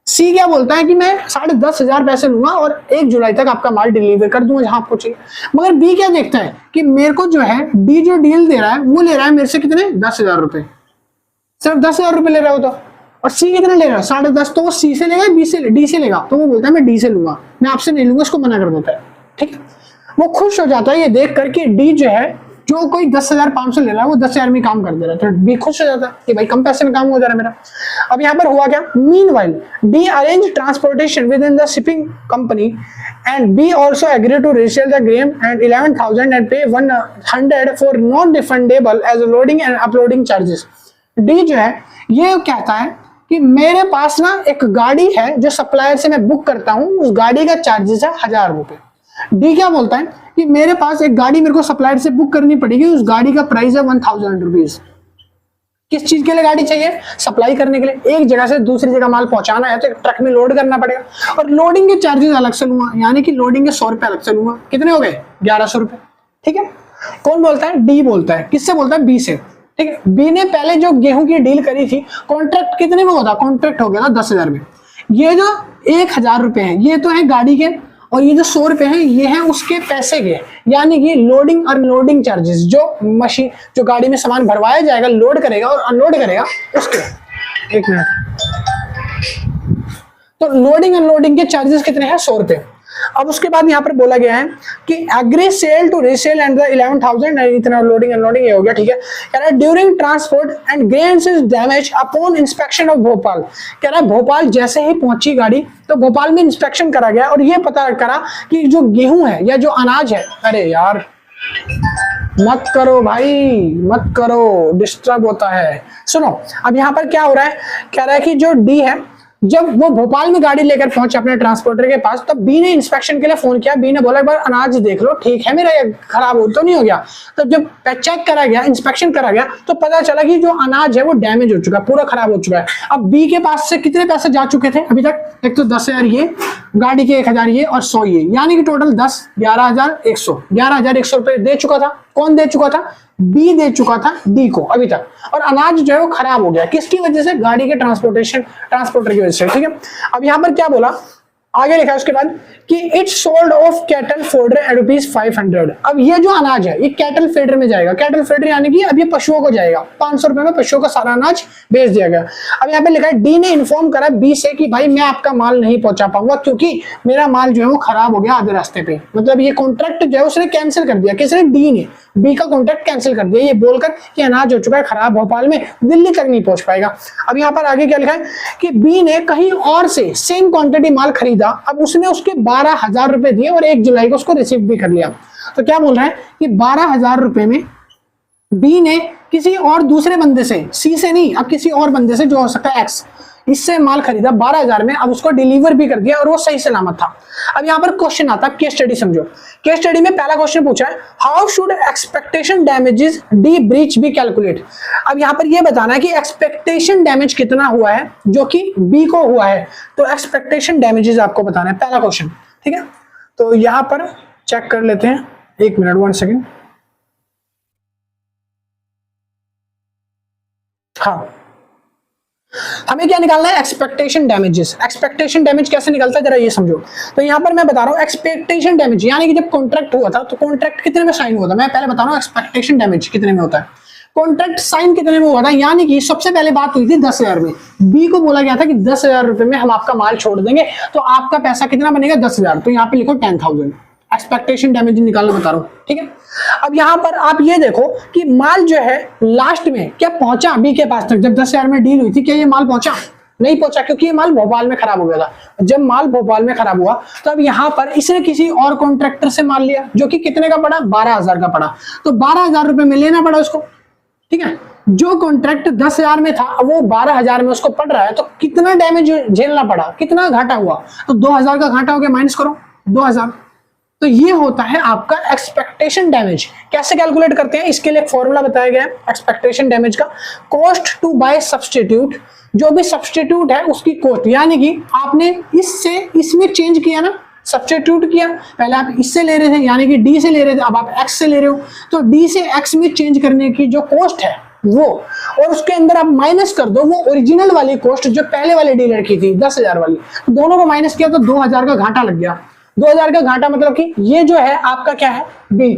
सी क्या बोलता है कि मैं 10,500 पैसे लूंगा और 1 जुलाई तक आपका माल डिलीवर कर दूंगा जहां आपको चाहिए। मगर बी क्या देखता है कि मेरे को जो है डी जो डील दे रहा है वो ले रहा है मेरे से कितने? 10,000 रुपए, सिर्फ 10,000 रुपए ले रहा हो तो। और सी कितने ले रहा है? 10.5। तो वो सी से लेगा, बी से डी से लेगा? तो वो बोलता है मैं डी से लूंगा, मैं आपसे नहीं लूंगा, इसको मना कर देता है। ठीक है, वो खुश हो जाता है ये देख कर कि डी जो है, जो कोई 10,500 ले रहा है वो 10,000 में काम कर दे रहा है, तो बी खुश हो जाता है कि भाई कम पैसे में काम हो जा रहा है मेरा। अब यहाँ पर हुआ क्या? Meanwhile D arrange transportation with in the shipping company and B also agree to resell the grain and 11,000 and pay 100 for non refundable as loading and uploading charges. D जो है ये कहता है कि मेरे पास ना एक गाड़ी है जो सप्लायर से मैं बुक करता हूँ, उस गाड़ी का चार्जेस है 1,000 रुपए। डी क्या बोलता है कि मेरे पास एक गाड़ी मेरे को सप्लायर से बुक करनी पड़ेगी, उस गाड़ी का प्राइस है 1,000 रुपीज। किस चीज के लिए गाड़ी चाहिए? सप्लाई करने के लिए। एक जगह से दूसरी जगह माल पहुंचाना है तो एक ट्रक में लोड करना पड़ेगा, और लोडिंग के चार्जेस अलग से लूंगा, यानी कि लोडिंग के 100 रुपए अलग से लूंगा। कितने हो गए? 1,100 रुपए। ठीक है, कौन बोलता है? डी बोलता है। किससे बोलता है? बी से। ठीक है, बी ने पहले जो गेहूं की डील करी थी, कॉन्ट्रैक्ट कितने में होता? कॉन्ट्रैक्ट हो गया ना 10,000 में। ये जो 1,000 रुपए है ये तो है गाड़ी के, और ये जो 100 रुपए हैं ये हैं उसके पैसे के, यानी कि लोडिंग अनलोडिंग चार्जेस, जो मशीन जो गाड़ी में सामान भरवाया जाएगा, लोड करेगा और अनलोड करेगा उसके। 1 मिनट। तो लोडिंग अनलोडिंग के चार्जेस कितने हैं? 100 रुपए। अब उसके बाद यहाँ पर बोला गया है कि agree sell to resell and the 11,000 इतना लोडिंग अनलोडिंग ये हो गया। ठीक है, कह रहा है during transport and grains is damage upon inspection of Bhopal. कह रहा है भोपाल जैसे ही पहुंची गाड़ी तो भोपाल में इंस्पेक्शन करा गया और ये पता करा कि जो गेहूं है या जो अनाज है, अरे यार मत करो भाई, मत करो, डिस्टर्ब होता है। सुनो, अब यहाँ पर क्या हो रहा है? कह रहा है कि जो डी है, जब वो भोपाल में गाड़ी लेकर पहुंचे अपने ट्रांसपोर्टर के पास, तब बी ने इंस्पेक्शन के लिए फोन किया। बी ने बोला एक बार अनाज देख लो, ठीक है मेरा, ये खराब हो तो नहीं हो गया। तब जब चेक करा गया, इंस्पेक्शन करा गया, तो पता चला कि जो अनाज है वो डैमेज हो चुका है, पूरा खराब हो चुका है। अब बी के पास से कितने पैसे जा चुके थे अभी तक? एक तो 10,000 ये, गाड़ी के 1,000 ये और 100 ये, यानी कि टोटल 10, 11,100, 11,100 रुपए दे चुका था। कौन दे चुका था? बी दे चुका था डी को अभी तक। और अनाज जो है वो खराब हो गया, किसकी वजह से? गाड़ी के ट्रांसपोर्टर की वजह से। ठीक है, अब यहां पर क्या बोला, आगे लिखा है उसके बाद कि it's sold off cattle feeder at ₹500। अब ये जो अनाज है ये कैटल फीडर में जाएगा। कैटल फीडर यानी कि अब ये पशुओं को जाएगा, 500 रुपए में पशुओं का सारा अनाज बेच दिया गया। अब यहाँ पे लिखा है डी ने इन्फॉर्म करा बी से कि भाई मैं आपका माल नहीं पहुंचा पाऊंगा क्योंकि मेरा माल जो है वो खराब हो गया आधे रास्ते पे। मतलब ये कॉन्ट्रैक्ट जो है उसने कैंसिल कर दिया। किसने? डी ने बी का कॉन्ट्रैक्ट कैंसिल कर दिया, ये बोलकर कि अनाज हो चुका है खराब, भोपाल में, दिल्ली तक नहीं पहुंच पाएगा। अब यहाँ पर आगे क्या लिखा है कि बी ने कहीं और से सेम क्वांटिटी माल खरीदा, अब उसने उसके 12,000 रुपए दिए और 1 जुलाई को उसको रिसीव भी कर लिया। तो क्या बोल रहा है कि 12,000 रुपए में बी ने किसी और दूसरे बंदे से, सी से नहीं, अब किसी और बंदे से जो हो सकता है एक्स, इससे माल खरीदा 12,000 में, अब उसको डिलीवर भी कर दिया और वो सही सलामत था। अब यहाँ पर क्वेश्चन आता है, केस स्टडी समझो। केस स्टडी में पहला क्वेश्चन पूछा है, how should expectation damages D breach be calculate. अब यहाँ पर ये बताना है कि एक्सपेक्टेशन डैमेज कितना हुआ है जो कि बी को हुआ है, तो एक्सपेक्टेशन डैमेजेस आपको बताना है, पहला क्वेश्चन। ठीक है, तो यहाँ पर चेक कर लेते हैं, 1 मिनट 1 सेकेंड। हाँ, हमें क्या निकालना है, एक्सपेक्टेशन डैमेजेस। एक्सपेक्टेशन डैमेज कैसे निकलता है जरा ये समझो। तो यहां पर मैं बता रहा हूं एक्सपेक्टेशन डैमेज यानी कि जब कॉन्ट्रैक्ट हुआ था तो कॉन्ट्रैक्ट कितने में साइन हुआ था, मैं पहले बता रहा हूं एक्सपेक्टेशन डैमेज कितने में होता है। कॉन्ट्रैक्ट साइन कितने में हुआ था, यानी कि सबसे पहले बात हुई थी 10,000 में, बी को बोला गया था कि 10,000 रुपए में हम आपका माल छोड़ देंगे, तो आपका पैसा कितना बनेगा 10,000, तो यहाँ पे लिखो 10,000। एक्सपेक्टेशन डैमेज निकालना बता रहा हूं, ठीक है। अब यहां पर आप ये देखो कि माल जो है लास्ट में क्या पहुंचा बी के पास तक, जब 10,000 में डील हुई थी, क्या ये माल पहुंचा, नहीं पहुंचा, क्योंकि ये माल भोपाल में खराब हो गया था। जब माल भोपाल में खराब हुआ तो अब यहां पर इसने किसी और कॉन्ट्रैक्टर से माल लिया जो कि कितने का पड़ा, 12,000 का पड़ा, तो 12,000 रुपए में लेना पड़ा उसको। ठीक है, जो कॉन्ट्रैक्ट 10,000 में था वो 12,000 में उसको पड़ रहा है, तो कितना डैमेज झेलना पड़ा, कितना घाटा हुआ, तो 2,000 का घाटा हो गया, माइनस करो 2,000। तो ये होता है आपका एक्सपेक्टेशन डैमेज। कैसे कैलकुलेट करते हैं, इसके लिए एक फॉर्मूला बताया गया है एक्सपेक्टेशन डैमेज का, कॉस्ट टू बाय सब्स्टिट्यूट, जो भी सब्स्टिट्यूट है उसकी कॉस्ट, यानी कि आपने इससे इसमें चेंज किया ना, सब्स्टिट्यूट किया, पहले आप इससे ले रहे थे यानी कि डी से ले रहे थे, अब आप एक्स से ले रहे हो, तो डी से एक्स में चेंज करने की जो कॉस्ट है वो, और उसके अंदर आप माइनस कर दो वो ओरिजिनल वाली कॉस्ट जो पहले वाले डीलर की थी 10,000 वाली, दोनों को माइनस किया तो 2,000 का घाटा लग गया। 2,000 का घाटा मतलब कि ये जो है आपका क्या है, बी।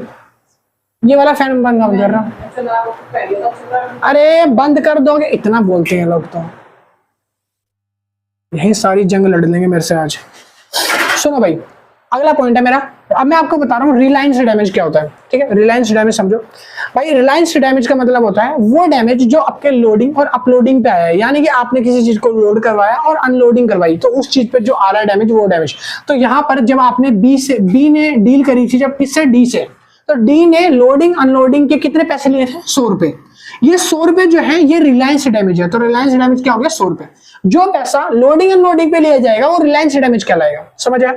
ये वाला फैन बंद कर रहा, अरे बंद कर दोगे, इतना बोलते हैं लोग, तो यही सारी जंग लड़ लेंगे मेरे से आज। सुनो भाई, अगला पॉइंट है मेरा, अब मैं आपको बता रहा हूँ रिलायंस डैमेज क्या होता है। ठीक है, रिलायंस डैमेज समझो भाई। रिलायंस डैमेज का मतलब होता है वो डैमेज जो आपके लोडिंग और अपलोडिंग पे आया है, यानी कि आपने किसी चीज को लोड करवाया और अनलोडिंग करवाई, तो उस चीज पे जो आ रहा है डैमेज, वो डैमेज। तो यहाँ पर जब आपने बी ने डील करी थी, जब किससे, डी से, तो डी ने लोडिंग अनलोडिंग के कितने पैसे लिए थे, 100 रुपए। ये 100 रुपए जो है ये रिलायंस डैमेज है, तो रिलायंस डैमेज क्या हो गया, 100 रुपए। जो पैसा लोडिंग अनलोडिंग पे लिया जाएगा वो रिलायंस डैमेज कहलाएगा, समझ आया।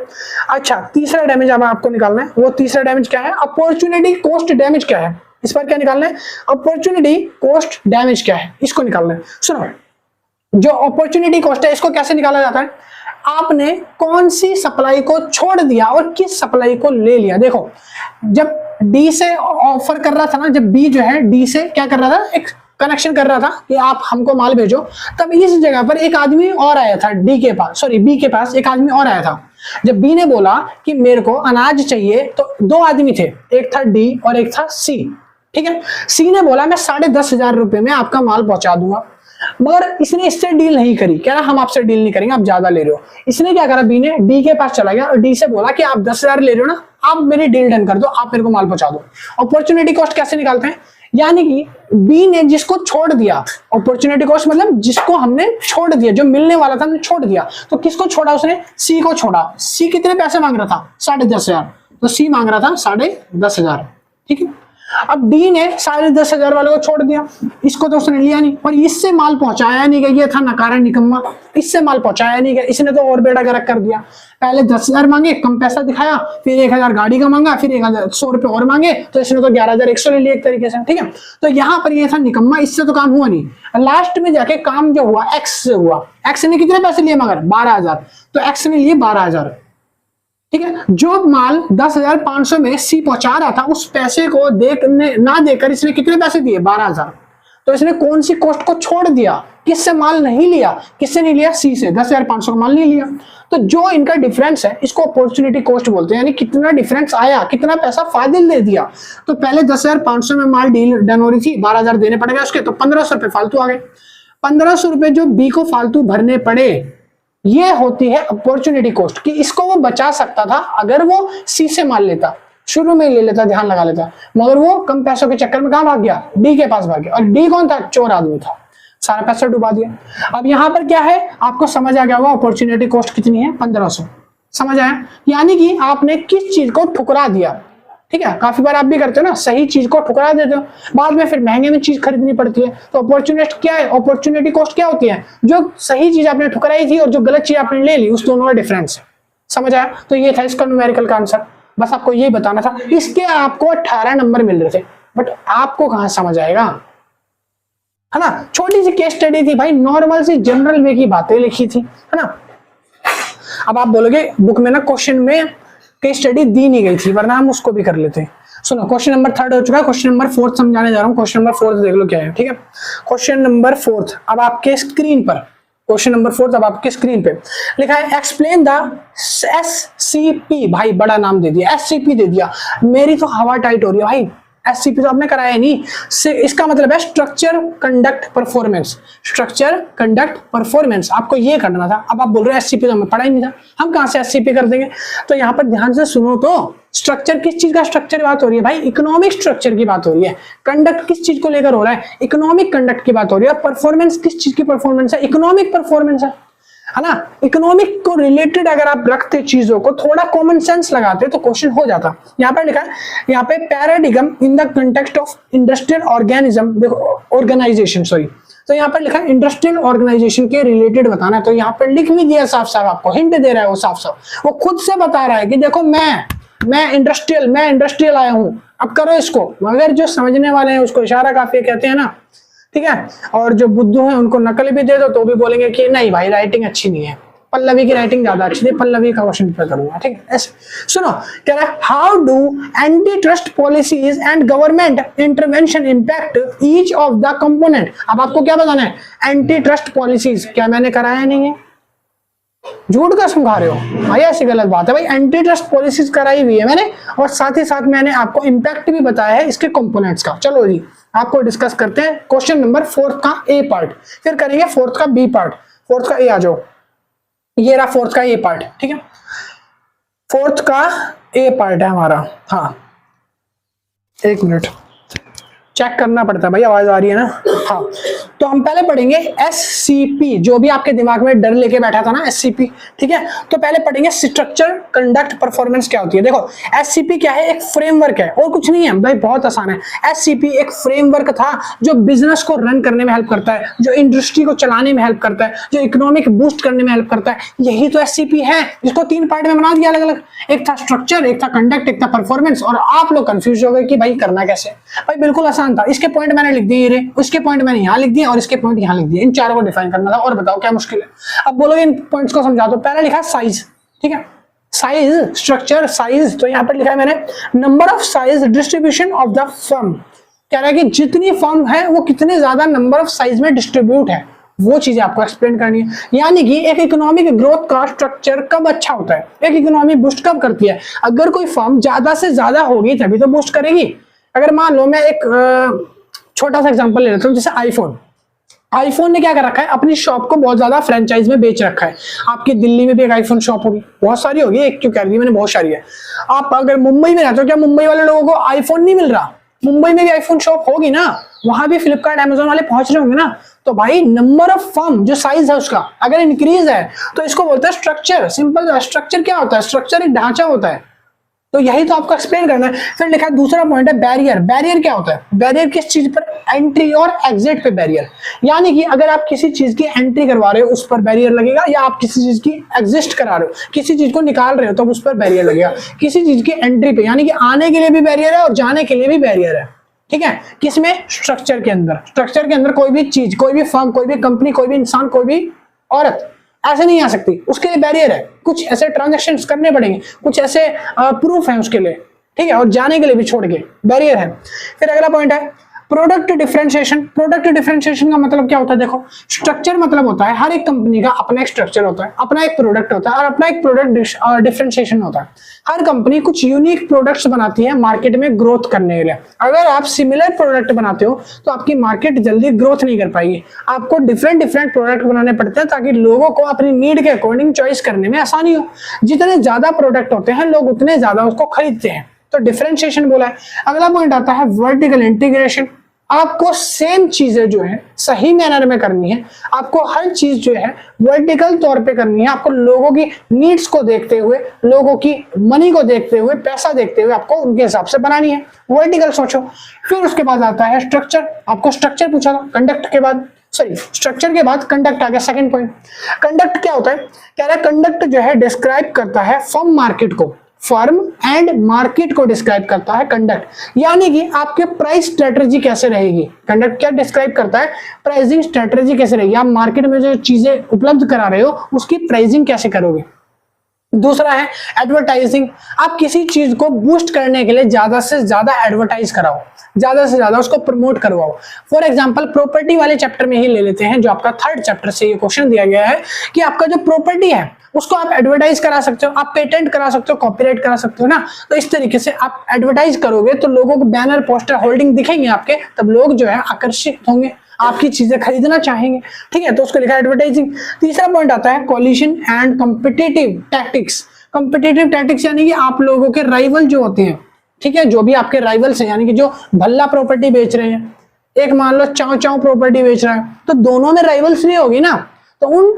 अच्छा, तीसरा डैमेज अब आपको निकालना है, वो तीसरा डैमेज क्या है, अपॉर्चुनिटी कॉस्ट डैमेज क्या है, इस पर क्या निकालना है, अपॉर्चुनिटी कॉस्ट डैमेज क्या है, इसको निकालना है। सुनो, जो अपॉर्चुनिटी कॉस्ट है इसको कैसे निकाला जाता है, आपने कौन सी सप्लाई को छोड़ दिया और किस सप्लाई को ले लिया। देखो, जब डी से ऑफर कर रहा था ना, जब बी जो है डी से क्या कर रहा था, एक कनेक्शन कर रहा था कि आप हमको माल भेजो, तब इस जगह पर एक आदमी और आया था डी के पास, सॉरी बी के पास एक आदमी और आया था। जब बी ने बोला कि मेरे को अनाज चाहिए, तो 2 आदमी थे, एक था डी और एक था सी। ठीक है, सी ने बोला मैं 10,500 रुपए में आपका माल पहुंचा दूंगा, मगर इसने इससे डील नहीं करी, कह रहा हम आपसे डील नहीं करेंगे, आप ज्यादा ले रहे हो। इसने क्या करा, बी ने डी के पास चला गया और डी से बोला कि आप 10,000 ले रहे हो ना, आप मेरी डील डन कर दो, आप मेरे को माल पहुंचा दो। अपॉर्चुनिटी कॉस्ट कैसे निकालते हैं, यानी कि बी ने जिसको छोड़ दिया, अपॉर्चुनिटी कॉस्ट मतलब जिसको हमने छोड़ दिया, जो मिलने वाला था हमने छोड़ दिया, तो किसको छोड़ा, उसने सी को छोड़ा। सी कितने पैसे मांग रहा था, 10,500, तो सी मांग रहा था 10,500। ठीक है, अब डी ने 10,500 वाले को छोड़ दिया, इसको तो उसने लिया नहीं, और इससे माल पहुंचाया नहीं गया, ये था नकारा निकम्मा, इससे माल पहुंचाया नहीं गया, इसने तो और बेड़ा गर्क कर दिया। पहले 10,000 मांगे, कम पैसा दिखाया, फिर 1,000 गाड़ी का मांगा, फिर 1,100 रुपए और मांगे, तो इसने तो 11,100 ले लिया एक तरीके से। ठीक है, तो यहाँ पर ये था निकम्मा, इससे तो काम हुआ नहीं। लास्ट में जाके काम जो हुआ एक्स से हुआ। एक्स ने कितने पैसे लिए, मगर 12,000, तो एक्स ने लिए 12,000। ठीक है, जो माल 10,500 में सी पहुंचा रहा था, उस पैसे को ना देकर इसने कितने पैसे दिए, 12,000। तो इसने कौन सी कॉस्ट को छोड़ दिया, किससे माल नहीं लिया, किससे नहीं लिया, सी से, 10,500 का माल नहीं लिया। तो जो इनका डिफरेंस है इसको अपॉर्चुनिटी कॉस्ट बोलते हैं, यानी कितना डिफरेंस आया, कितना पैसा फाजिल दे दिया। तो पहले 10,500 में माल डील डन हो रही थी, 12,000 देने पड़ेगा उसके, तो 1,500 रुपए फालतू आ गए। 1,500 रुपए जो बी को फालतू भरने पड़े, ये होती है अपॉर्चुनिटी कॉस्ट, कि इसको वो बचा सकता था अगर वो सी से माल लेता, शुरू में ले लेता, ध्यान लगा लेता, मगर वो कम पैसों के चक्कर में कहां भाग गया, डी के पास भाग गया। और डी कौन था, चोर आदमी था, सारा पैसा डुबा दिया। अब यहां पर क्या है, आपको समझ आ गया होगा अपॉर्चुनिटी कॉस्ट कितनी है, 1,500, समझ आया। यानी कि आपने किस चीज को ठुकरा दिया, ठीक है, काफी बार आप भी करते हो ना, सही चीज को ठुकरा देते हो, बाद में फिर महंगे में चीज खरीदनी पड़ती है। तो अपॉर्चुनिटी क्या है, अपॉर्चुनिटी कॉस्ट क्या होती है, जो सही चीज आपने ठुकराई थी और जो गलत चीज आपने ले ली उस दोनों का डिफरेंस है। समझ आया? तो ये था इसका न्यूमेरिकल का आंसर, बस आपको ये बताना था। इसके आपको 18 नंबर मिल रहे थे, बट आपको कहां समझ आएगा, है ना। छोटी सी केस स्टडी थी भाई, नॉर्मल सी जनरल वे की बातें लिखी थी, है ना। अब आप बोलोगे बुक में ना क्वेश्चन में केस स्टडी दी नहीं गई थी, वरना हम उसको भी कर लेते हैं। सुनो, क्वेश्चन नंबर 3 हो चुका है, क्वेश्चन नंबर 4 समझाने जा रहा हूँ। क्वेश्चन नंबर 4 देख लो क्या है, ठीक है। क्वेश्चन नंबर 4 अब आपके स्क्रीन पर, क्वेश्चन नंबर 4 अब आपके स्क्रीन पे लिखा है, एक्सप्लेन द SCP, भाई बड़ा नाम दे दिया, SCP दे दिया, मेरी तो हवा टाइट हो रही है भाई। SCP तो आपने कराया नहीं, इसका मतलब है structure conduct performance, structure conduct performance, आपको ये करना था। अब आप बोल रहे हो SCP तो हमें पढ़ा ही नहीं था, हम कहां से SCP कर देंगे। तो यहाँ पर ध्यान से सुनो, तो स्ट्रक्चर किस चीज का स्ट्रक्चर की बात हो रही है भाई, इकोनॉमिक स्ट्रक्चर की बात हो रही है। कंडक्ट किस चीज को लेकर हो रहा है, इकोनॉमिक कंडक्ट की बात हो रही है। परफॉर्मेंस किस चीज की परफॉर्मेंस है, इकोनॉमिक परफॉर्मेंस है ना। इकोनॉमिक को रिलेटेड अगर आप रखते चीजों को, थोड़ा कॉमन सेंस लगाते तो क्वेश्चन हो जाता। यहाँ पर लिखा है, यहाँ पे paradigm in the context of industrial organization, sorry, तो यहाँ पर लिखा है इंडस्ट्रियल ऑर्गेनाइजेशन के रिलेटेड बताना है। तो यहाँ पर लिख भी दिया साफ साफ, आपको हिंट दे रहा है वो साफ साफ, वो खुद से बता रहा है कि देखो मैं इंडस्ट्रियल आया हूं, अब करो इसको। मगर जो समझने वाले हैं उसको इशारा काफी कहते हैं ना, ठीक है। और जो बुद्धू हैं उनको नकल भी दे दो तो भी बोलेंगे कि नहीं भाई राइटिंग अच्छी नहीं है, पल्लवी की राइटिंग ज्यादा अच्छी थी, पल्लवी का क्वेश्चन पे करूंगा, ठीक है। सुनो, कह रहा है how do anti trust policies and government intervention impact each of the component. अब आपको क्या बताना है, एंटी ट्रस्ट पॉलिसीज, क्या मैंने कराया नहीं है, झूठ का समझा रहे हो भाई, ऐसी गलत बात है भाई। एंटी ट्रस्ट पॉलिसीज कराई हुई है मैंने, और साथ ही साथ मैंने आपको इंपैक्ट भी बताया है इसके कंपोनेंट्स का। चलो जी आपको डिस्कस करते हैं क्वेश्चन नंबर 4 का ए पार्ट, फिर करेंगे 4 का बी पार्ट। 4 का ए आ जाओ, ये रहा 4 का ए पार्ट, ठीक है। 4 का ए पार्ट है हमारा, हाँ 1 मिनट चेक करना पड़ता है भाई, आवाज आ रही है ना, हाँ। तो हम पहले पढ़ेंगे SCP, जो भी आपके दिमाग में डर लेके बैठा था ना SCP, ठीक है। तो पहले पढ़ेंगे स्ट्रक्चर कंडक्ट परफॉर्मेंस क्या होती है। देखो SCP क्या है, एक फ्रेमवर्क है और कुछ नहीं है भाई, बहुत आसान है। SCP एक फ्रेमवर्क था जो बिजनेस को रन करने में हेल्प करता है, जो इंडस्ट्री को चलाने में हेल्प करता है, जो इकोनॉमिक बूस्ट करने में हेल्प करता है, यही तो SCP है। इसको 3 पार्ट में बना दिया अलग अलग, एक था स्ट्रक्चर, एक था कंडक्ट, एक था परफॉर्मेंस। और आप लोग कंफ्यूज हो गए कि भाई करना कैसे, भाई बिल्कुल आसान था। इसके पॉइंट मैंने लिख दिए, उसके पॉइंट मैंने यहाँ लिख दिए और इसके पॉइंट यहाँ लिख दिए, इन चारों को डिफाइन करना था। और बताओ क्या मुश्किल है। अब बोलोगे इन पॉइंट्स को समझा दो। पहला लिखा साइज, ठीक है, साइज, स्ट्रक्चर, साइज। तो यहाँ पर लिखा है मैंने number of size distribution of the firm, कह रहा है कि जितनी फर्म है वो कितने ज्यादा नंबर ऑफ साइज में डिस्ट्रीब्यूट है, वो चीजें आपको एक्सप्लेन करनी है। यानी कि एक इकोनॉमिक ग्रोथ का स्ट्रक्चर कब अच्छा होता है, एक इकोनॉमी बूस्ट कब करती है। अगर कोई फर्म ज्यादा से ज्यादा होगी तभी तो बूस्ट करेगी। अगर मान लो मैं एक छोटा सा एग्जांपल ले लेता हूँ, जैसे आईफोन ने क्या कर रखा है, अपनी शॉप को बहुत ज्यादा फ्रेंचाइज में बेच रखा है। आपकी दिल्ली में भी एक आईफोन शॉप होगी, बहुत सारी होगी, एक क्यों कह रही है मैंने, बहुत सारी है। आप अगर मुंबई में रहते हो, क्या मुंबई वाले लोगों को आईफोन नहीं मिल रहा, मुंबई में भी आईफोन शॉप होगी ना, वहां भी फ्लिपकार्ट अमेजोन वाले पहुंच रहे होंगे ना। तो भाई नंबर ऑफ फर्म, जो साइज है उसका अगर इंक्रीज है तो इसको बोलते हैं स्ट्रक्चर। सिंपल, स्ट्रक्चर क्या होता है, स्ट्रक्चर एक ढांचा होता है। तो यही तो आपको एक्सप्लेन करना है। फिर लिखा है दूसरा पॉइंट है बैरियर। बैरियर क्या होता है, बैरियर किस चीज पर, एंट्री और एग्जिट पे बैरियर। यानी कि अगर आप किसी चीज की एंट्री करवा रहे हो उस पर बैरियर लगेगा, या आप किसी चीज की एग्जिस्ट करा रहे हो, किसी चीज को निकाल रहे हो तो उस पर बैरियर लगेगा। किसी चीज की एंट्री पे, यानी कि आने के लिए भी बैरियर है और जाने के लिए भी बैरियर है, ठीक है। किसमें, स्ट्रक्चर के अंदर। स्ट्रक्चर के अंदर कोई भी चीज, कोई भी फर्म, कोई भी कंपनी, कोई भी इंसान, कोई भी औरत ऐसे नहीं आ सकती, उसके लिए बैरियर है। कुछ ऐसे ट्रांजैक्शंस करने पड़ेंगे, कुछ ऐसे प्रूफ है उसके लिए, ठीक है, और जाने के लिए भी छोड़ के बैरियर है। फिर अगला पॉइंट है प्रोडक्ट डिफरेंशिएशन। प्रोडक्ट डिफरेंशिएशन का मतलब क्या होता है, देखो स्ट्रक्चर मतलब होता है हर एक कंपनी का अपना एक स्ट्रक्चर होता है, अपना एक प्रोडक्ट होता है और अपना एक प्रोडक्ट डिफरेंशिएशन होता है। हर कंपनी कुछ यूनिक प्रोडक्ट्स बनाती है मार्केट में ग्रोथ करने के लिए। अगर आप सिमिलर प्रोडक्ट बनाते हो तो आपकी मार्केट जल्दी ग्रोथ नहीं कर पाएगी। आपको डिफरेंट प्रोडक्ट बनाने पड़ते हैं ताकि लोगों को अपनी नीड के अकॉर्डिंग चॉइस करने में आसानी हो। जितने ज्यादा प्रोडक्ट होते हैं लोग उतने ज्यादा उसको खरीदते हैं, तो डिफरेंशिएशन बोला है। अगला पॉइंट आता है वर्टिकल इंटीग्रेशन। आपको सेम चीजें जो है सही मैनर में करनी है, आपको हर चीज जो है वर्टिकल तौर पे करनी है, आपको लोगों की नीड्स को देखते हुए, लोगों की मनी को देखते हुए, पैसा देखते हुए आपको उनके हिसाब से बनानी है। वर्टिकल सोचो। फिर उसके बाद आता है स्ट्रक्चर। आपको स्ट्रक्चर पूछा था कंडक्ट के बाद, सॉरी स्ट्रक्चर के बाद कंडक्ट आ गया सेकंड पॉइंट। कंडक्ट क्या होता है? कह रहा है कंडक्ट जो है डिस्क्राइब करता है फर्म मार्केट को, फर्म एंड मार्केट को डिस्क्राइब करता है कंडक्ट, यानी कि आपके प्राइस स्ट्रेटजी कैसे रहेगी। कंडक्ट क्या डिस्क्राइब करता है? प्राइसिंग स्ट्रेटजी कैसे रहेगी, आप मार्केट में जो चीजें उपलब्ध करा रहे हो उसकी प्राइसिंग कैसे करोगे। दूसरा है एडवर्टाइजिंग। आप किसी चीज को बूस्ट करने के लिए ज्यादा से ज्यादा एडवर्टाइज कराओ, ज्यादा से ज्यादा उसको प्रमोट करवाओ। फॉर एग्जांपल प्रॉपर्टी वाले चैप्टर में ही ले लेते हैं, जो आपका थर्ड चैप्टर से ये क्वेश्चन दिया गया है कि आपका जो प्रॉपर्टी है उसको आप एडवर्टाइज करा सकते हो, आप पेटेंट करा सकते हो, कॉपीराइट करा सकते हो ना। तो इस तरीके से आप एडवर्टाइज करोगे तो लोगों को बैनर, पोस्टर, होल्डिंग दिखेंगे आपके, तब लोग जो है आकर्षित होंगे, आपकी चीजें खरीदना चाहेंगे। ठीक है, तो उसको लिखा है एडवर्टाइजिंग। तीसरा पॉइंट आता है coalition and competitive tactics. Competitive tactics यानी कि आप लोगों के राइवल जो होते हैं, ठीक है, जो भी आपके राइवल्स हैं, यानी कि जो भल्ला प्रॉपर्टी बेच रहे हैं, एक मान लो चाव चाव प्रॉपर्टी बेच रहा है, तो दोनों में राइवल्स नहीं होगी ना, तो उन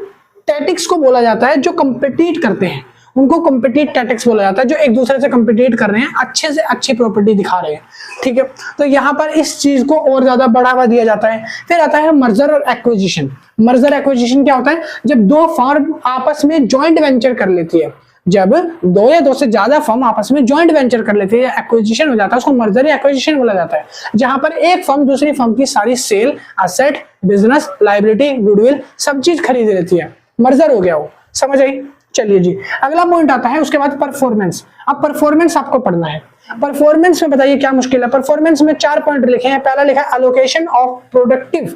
टैक्टिक्स को बोला जाता है जो कंपीट करते हैं, उनको कंपीट टैक्टिक्स बोला जाता है, जो एक दूसरे से कंपीट कर रहे हैं, अच्छे से अच्छी प्रॉपर्टी दिखा रहे हैं। ठीक है, तो यहाँ पर इस चीज को और ज्यादा बढ़ावा दिया जाता है। फिर आता है मर्जर और एक्विजिशन। मर्जर एक्विजिशन क्या होता है? जब दो फर्म आपस में जॉइंट वेंचर कर लेती है, जब दो या दो से ज्यादा फर्म आपस में जॉइंट वेंचर कर लेती है, एक्विजिशन हो जाता है, उसको मर्जर या एक्विजिशन बोला जाता है। जहां पर एक फर्म दूसरी फर्म की सारी sale, asset, business, liability, goodwill सब चीज खरीद लेती है, मर्जर हो गया वो। समझ आई? चलिए जी, अगला पॉइंट आता है उसके बाद परफॉर्मेंस। अब परफॉर्मेंस आपको पढ़ना है। परफॉर्मेंस में बताइए क्या मुश्किल है? परफॉर्मेंस में 4 पॉइंट लिखे हैं। पहला लिखा है अलोकेशन ऑफ प्रोडक्टिव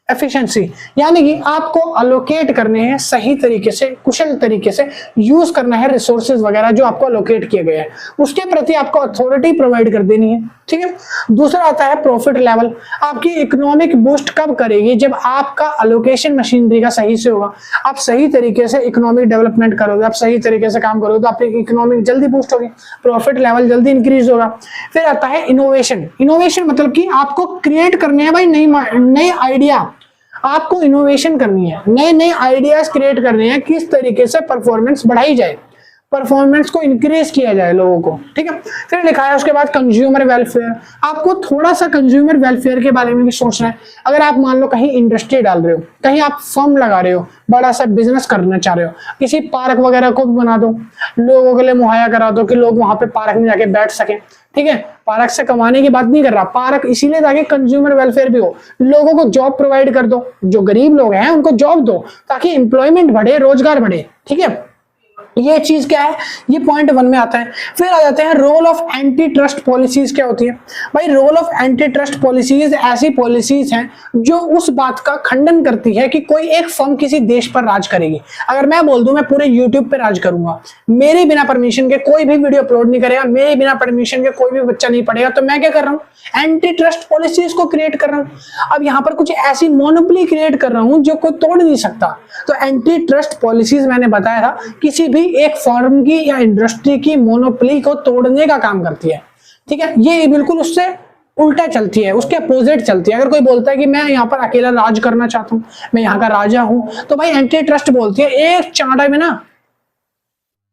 एफिशिएंसी, यानी कि आपको अलोकेट करने हैं सही तरीके से, कुशल तरीके से यूज करना है रिसोर्सेज वगैरह जो आपको अलोकेट किए गए हैं, उसके प्रति आपको अथॉरिटी प्रोवाइड कर देनी है। ठीक है, दूसरा आता है प्रॉफिट लेवल। आपकी इकोनॉमिक बूस्ट कब करेगी? जब आपका अलोकेशन मशीनरी का सही से होगा, आप सही तरीके से इकोनॉमिक डेवलपमेंट करोगे, आप सही तरीके से काम करोगे तो आपकी इकोनॉमिक जल्दी बूस्ट होगी, प्रॉफिट लेवल जल्दी इंक्रीज होगा। फिर आता है इनोवेशन। इनोवेशन मतलब कि आपको क्रिएट करने हैं भाई नई आइडिया, आपको इनोवेशन करनी है, नए नए आइडियाज क्रिएट करने हैं, किस तरीके से परफॉर्मेंस बढ़ाई जाए, परफॉर्मेंस को इंक्रीज किया जाए लोगों को। ठीक है, फिर लिखा है उसके बाद कंज्यूमर वेलफेयर। आपको थोड़ा सा कंज्यूमर वेलफेयर के बारे में भी सोचना है। अगर आप मान लो कहीं इंडस्ट्री डाल रहे हो, कहीं आप फर्म लगा रहे हो, बड़ा सा बिजनेस करना चाह रहे हो, किसी पार्क वगैरह को भी बना दो, लोगों के लिए मुहैया करा दो कि लोग वहां पे पार्क में जाके बैठ सके। ठीक है, पार्क से कमाने की बात नहीं कर रहा, पार्क इसीलिए ताकि कंज्यूमर वेलफेयर भी हो, लोगों को जॉब प्रोवाइड कर दो, जो गरीब लोग हैं उनको जॉब दो ताकि एम्प्लॉयमेंट बढ़े, रोजगार बढ़े। ठीक है, ये चीज क्या है? ये पॉइंट 1 में आता है। फिर आ जाते हैं role of antitrust policies. क्या होती है भाई? Role of antitrust policies ऐसी पॉलिसीज हैं जो उस बात का खंडन करती है कि कोई एक फर्म किसी देश पर राज करेगी। अगर मैं बोल दूं मैं पूरे यूट्यूब पे राज करूंगा, मेरे बिना परमिशन के कोई भी वीडियो अपलोड नहीं करेगा, मेरे बिना परमिशन के कोई भी बच्चा नहीं पढ़ेगा, तो मैं क्या कर रहा हूँ? एंटी ट्रस्ट पॉलिसीज को क्रिएट कर रहा हूँ। अब यहाँ पर कुछ ऐसी मोनोपोली क्रिएट कर रहा हूँ जो कोई तोड़ नहीं सकता। तो एंटी ट्रस्ट पॉलिसीज मैंने बताया था किसी भी एक फर्म की या इंडस्ट्री की मोनोपोली को तोड़ने का काम करती है। ठीक है, ये बिल्कुल उससे उल्टा चलती है, उसके अपोजिट चलती है। अगर कोई बोलता है कि मैं यहाँ पर अकेला राज करना चाहता हूँ, मैं यहाँ का राजा हूं, तो भाई एंटी ट्रस्ट बोलती है एक चांटा में ना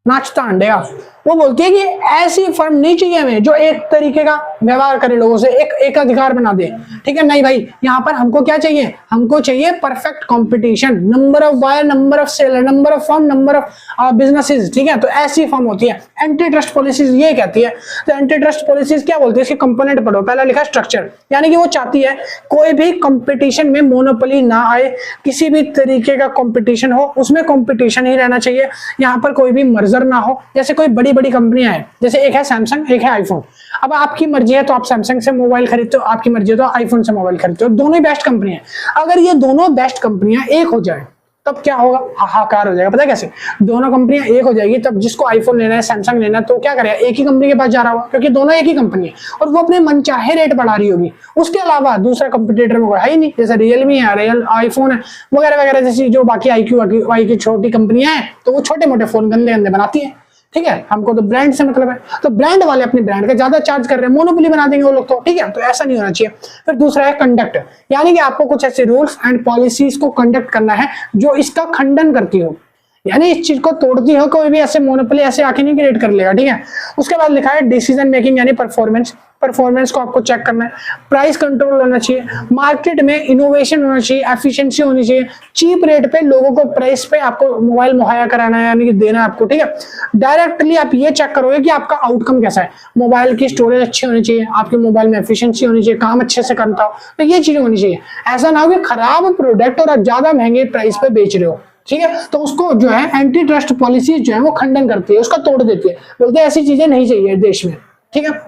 नाचता अंडेगा। वो बोलती है कि ऐसी फर्म नहीं चाहिए हमें जो एक तरीके का व्यवहार करे लोगों से, एक अधिकार बना दे। ठीक है, नहीं भाई, यहाँ पर हमको क्या चाहिए? हमको चाहिए perfect competition, number of buyer, number of seller, number of firm, number of businesses. ठीक है, तो ऐसी फर्म होती है। एंटी ट्रस्ट पॉलिसीज ये कहती है। तो एंटी ट्रस्ट पॉलिसीज क्या बोलती है? इसके कंपोनेंट पढ़ो। पहला लिखा स्ट्रक्चर, यानी कि वो चाहती है कोई भी कंपटीशन में मोनोपोली ना आए, किसी भी तरीके का कंपटीशन हो उसमें कंपटीशन ही रहना चाहिए, यहाँ पर कोई भी मर्जर ना हो। जैसे कोई बड़ी बड़ी कंपनियां हैं, जैसे एक है सैमसंग, एक है आईफोन। अब आपकी मर्जी है तो आप सैमसंग से मोबाइल खरीदते हो, आपकी मर्जी है तो आईफोन से मोबाइल खरीदते हो, दोनों ही बेस्ट कंपनी है। अगर ये दोनों बेस्ट कंपनियां एक हो जाए तब क्या होगा? हाहाकार हो जाएगा। पता है कैसे? दोनों कंपनियां एक हो जाएगी, तब जिसको आईफोन लेना है, सैमसंग लेना है, तो क्या करेगा? एक ही कंपनी के पास जा रहा होगा, क्योंकि दोनों एक ही कंपनी है और वो अपने मनचाहे रेट बढ़ा रही होगी। उसके अलावा दूसरा कंपटीटर में कोई है ही नहीं। जैसे रियलमी है, रियल आईफोन है वगैरह वगैरह, जैसी जो बाकी IQ की छोटी कंपनियां हैं, तो वो छोटे मोटे फोन गंदे गंदे बनाती है। ठीक है, हमको तो ब्रांड से मतलब है, तो ब्रांड वाले अपने ब्रांड का ज्यादा चार्ज कर रहे हैं, मोनोपोली बना देंगे वो लोग तो, ठीक है, तो ऐसा नहीं होना चाहिए। फिर दूसरा है कंडक्ट, यानी कि आपको कुछ ऐसे रूल्स एंड पॉलिसीज को कंडक्ट करना है जो इसका खंडन करती हो, यानी इस चीज को तोड़ती हो, कोई भी ऐसे मोनोपोली ऐसे आके नहीं क्रिएट कर लेगा, ठीक है। उसके बाद लिखा है डिसीजन मेकिंग यानी परफॉर्मेंस, परफॉर्मेंस को आपको चेक करना है, प्राइस कंट्रोल होना चाहिए, मार्केट में इनोवेशन होना चाहिए, एफिशिएंसी होनी चाहिए, चीप रेट पे लोगों को प्राइस पे आपको मोबाइल मुहैया कराना है यानी कि देना है आपको, ठीक है। डायरेक्टली आप ये चेक करोगे कि आपका आउटकम कैसा है, मोबाइल की स्टोरेज अच्छी होनी चाहिए, आपके मोबाइल में एफिशिएंसी होनी चाहिए, काम अच्छे से करता हो, तो ये चीजें होनी चाहिए। ऐसा ना हो कि खराब प्रोडक्ट और ज्यादा महंगे प्राइस पे बेच रहे हो, ठीक है, तो उसको जो है एंटी ट्रस्ट पॉलिसी जो है वो खंडन करती है, उसका तोड़ देती है, बोलते हैं ऐसी चीजें नहीं चाहिए देश में, ठीक है।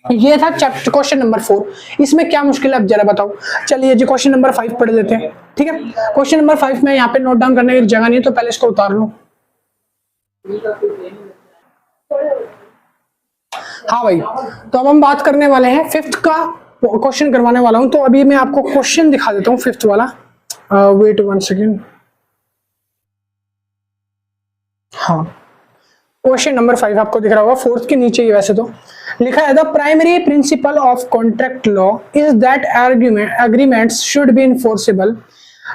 ये था चैप्टर क्वेश्चन नंबर 4। इसमें क्या मुश्किल है अब जरा बताओ। चलिए जी क्वेश्चन नंबर 5 पढ़ लेते हैं, ठीक है। क्वेश्चन नंबर 5 में यहाँ पे नोट डाउन करने की जगह नहीं है तो पहले इसको उतार लो। हाँ भाई, तो अब हम बात करने वाले हैं 5th का क्वेश्चन करवाने वाला हूं, तो अभी मैं आपको क्वेश्चन दिखा देता हूँ 5th वाला। Wait 1 second. हाँ, क्वेश्चन नंबर 5 आपको दिख रहा होगा, 4th के नीचे ही वैसे तो लिखा है, the primary principle of contract law is that agreements should be enforceable,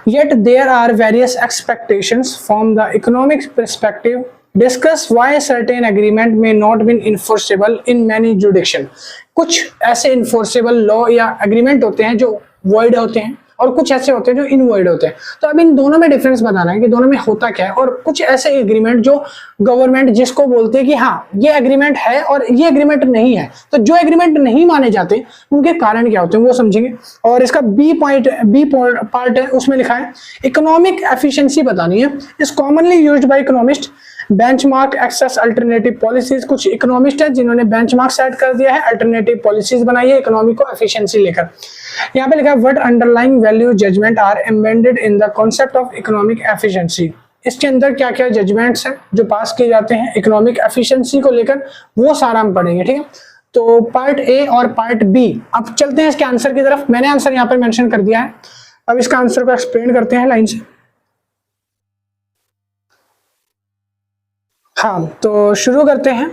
yet there are various expectations from the economic perspective. Discuss why certain agreement may not be enforceable in many jurisdictions. कुछ ऐसे enforceable law या agreement होते हैं जो void होते हैं और कुछ ऐसे होते हैं जो इनवॉइड होते हैं। तो अब इन दोनों में डिफरेंस बताना है कि दोनों में होता क्या है, और कुछ ऐसे एग्रीमेंट जो गवर्नमेंट जिसको बोलते हैं कि हाँ ये एग्रीमेंट है और ये एग्रीमेंट नहीं है, तो जो एग्रीमेंट नहीं माने जाते उनके कारण क्या होते हैं वो समझेंगे। और इसका बी पार्ट है, उसमें लिखा है इकोनॉमिक एफिशिएंसी बतानी है, is commonly used by economist, benchmark access alternative policies. कुछ इकोनॉमिस्ट है जिन्होंने बेंचमार्क सेट कर दिया है, अल्टरनेटिव पॉलिसीज बनाई है इकोनॉमी को एफिशिएंसी लेकर। यहाँ पे लिखा है what underlying value judgment are embedded in the concept of economic efficiency. इसके अंदर क्या क्या जजमेंट्स हैं जो पास किए जाते हैं इकोनॉमिक एफिशिएंसी को लेकर, वो सारा हम पढ़ेंगे, ठीक है। तो पार्ट ए और पार्ट बी। अब चलते हैं इसके आंसर की तरफ। मैंने आंसर यहाँ पर मेंशन कर दिया है, अब इसका आंसर को एक्सप्लेन करते हैं लाइन से। हाँ, तो शुरू करते हैं।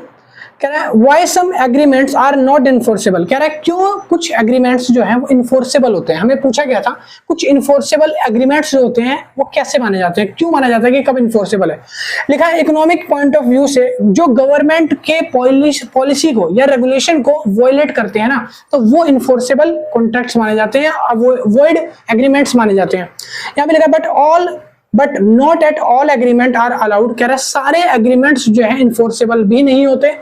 कह रहा है why some agreements are not enforceable। कह रहा है क्यों कुछ एग्रीमेंट्स जो हैं वो इन्फोर्सेबल होते हैं। हमें पूछा गया था कुछ इन्फोर्सेबल एग्रीमेंट्स जो होते हैं वो कैसे माने जाते हैं, क्यों माना जाता है कि कब इन्फोर्सेबल है। लिखा है इकोनॉमिक पॉइंट ऑफ व्यू से जो गवर्नमेंट के पॉलिसी को या रेगुलेशन को वॉयलेट करते हैं ना, तो वो इन्फोर्सेबल कॉन्ट्रैक्ट्स माने जाते हैं, वॉइड एग्रीमेंट्स माने जाते हैं। यहाँ पे लिखा but not at all agreement are allowed. कह रहा है सारे एग्रीमेंट्स जो है इन्फोर्सेबल भी नहीं होते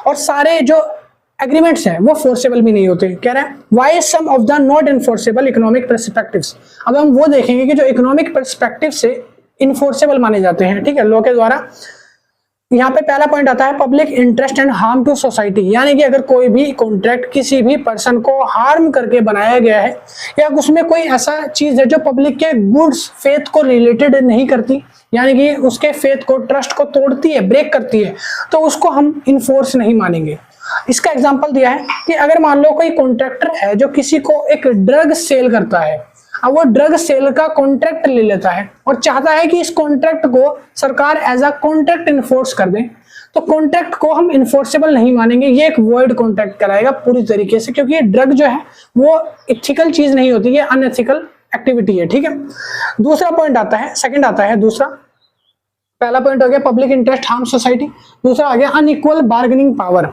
और सारे जो एग्रीमेंट्स हैं वो फोर्सेबल भी नहीं होते। कह रहा है why some of the not enforceable economic perspectives. अब हम वो देखेंगे कि जो इकोनॉमिक पर्सपेक्टिव से इन्फोर्सेबल माने जाते हैं, ठीक है, लॉ के द्वारा। यहाँ पे पहला पॉइंट आता है public interest and harm to society, यानी कि अगर कोई भी कॉन्ट्रैक्ट किसी भी पर्सन को हार्म करके बनाया गया है या उसमें कोई ऐसा चीज है जो पब्लिक के गुड्स फेथ को रिलेटेड नहीं करती, यानी कि उसके फेथ को ट्रस्ट को तोड़ती है, ब्रेक करती है, तो उसको हम इन्फोर्स नहीं मानेंगे। इसका एग्जांपल दिया है कि अगर मान लो कोई कॉन्ट्रैक्टर है जो किसी को एक ड्रग सेल करता है, अब वो ड्रग सेल का कॉन्ट्रैक्ट ले लेता है और चाहता है कि इस कॉन्ट्रैक्ट को सरकार एज अ कॉन्ट्रैक्ट इन्फोर्स कर दे, तो कॉन्ट्रैक्ट को हम इन्फोर्सेबल नहीं मानेंगे, ये एक वॉइड कॉन्ट्रैक्ट कराएगा पूरी तरीके से, क्योंकि ये ड्रग जो है वो इथिकल चीज नहीं होती, ये अनएथिकल एक्टिविटी है, ठीक है। दूसरा पॉइंट आता है, सेकंड आता है दूसरा। पहला पॉइंट हो गया पब्लिक इंटरेस्ट हार्म सोसाइटी, दूसरा आ गया unequal bargaining power.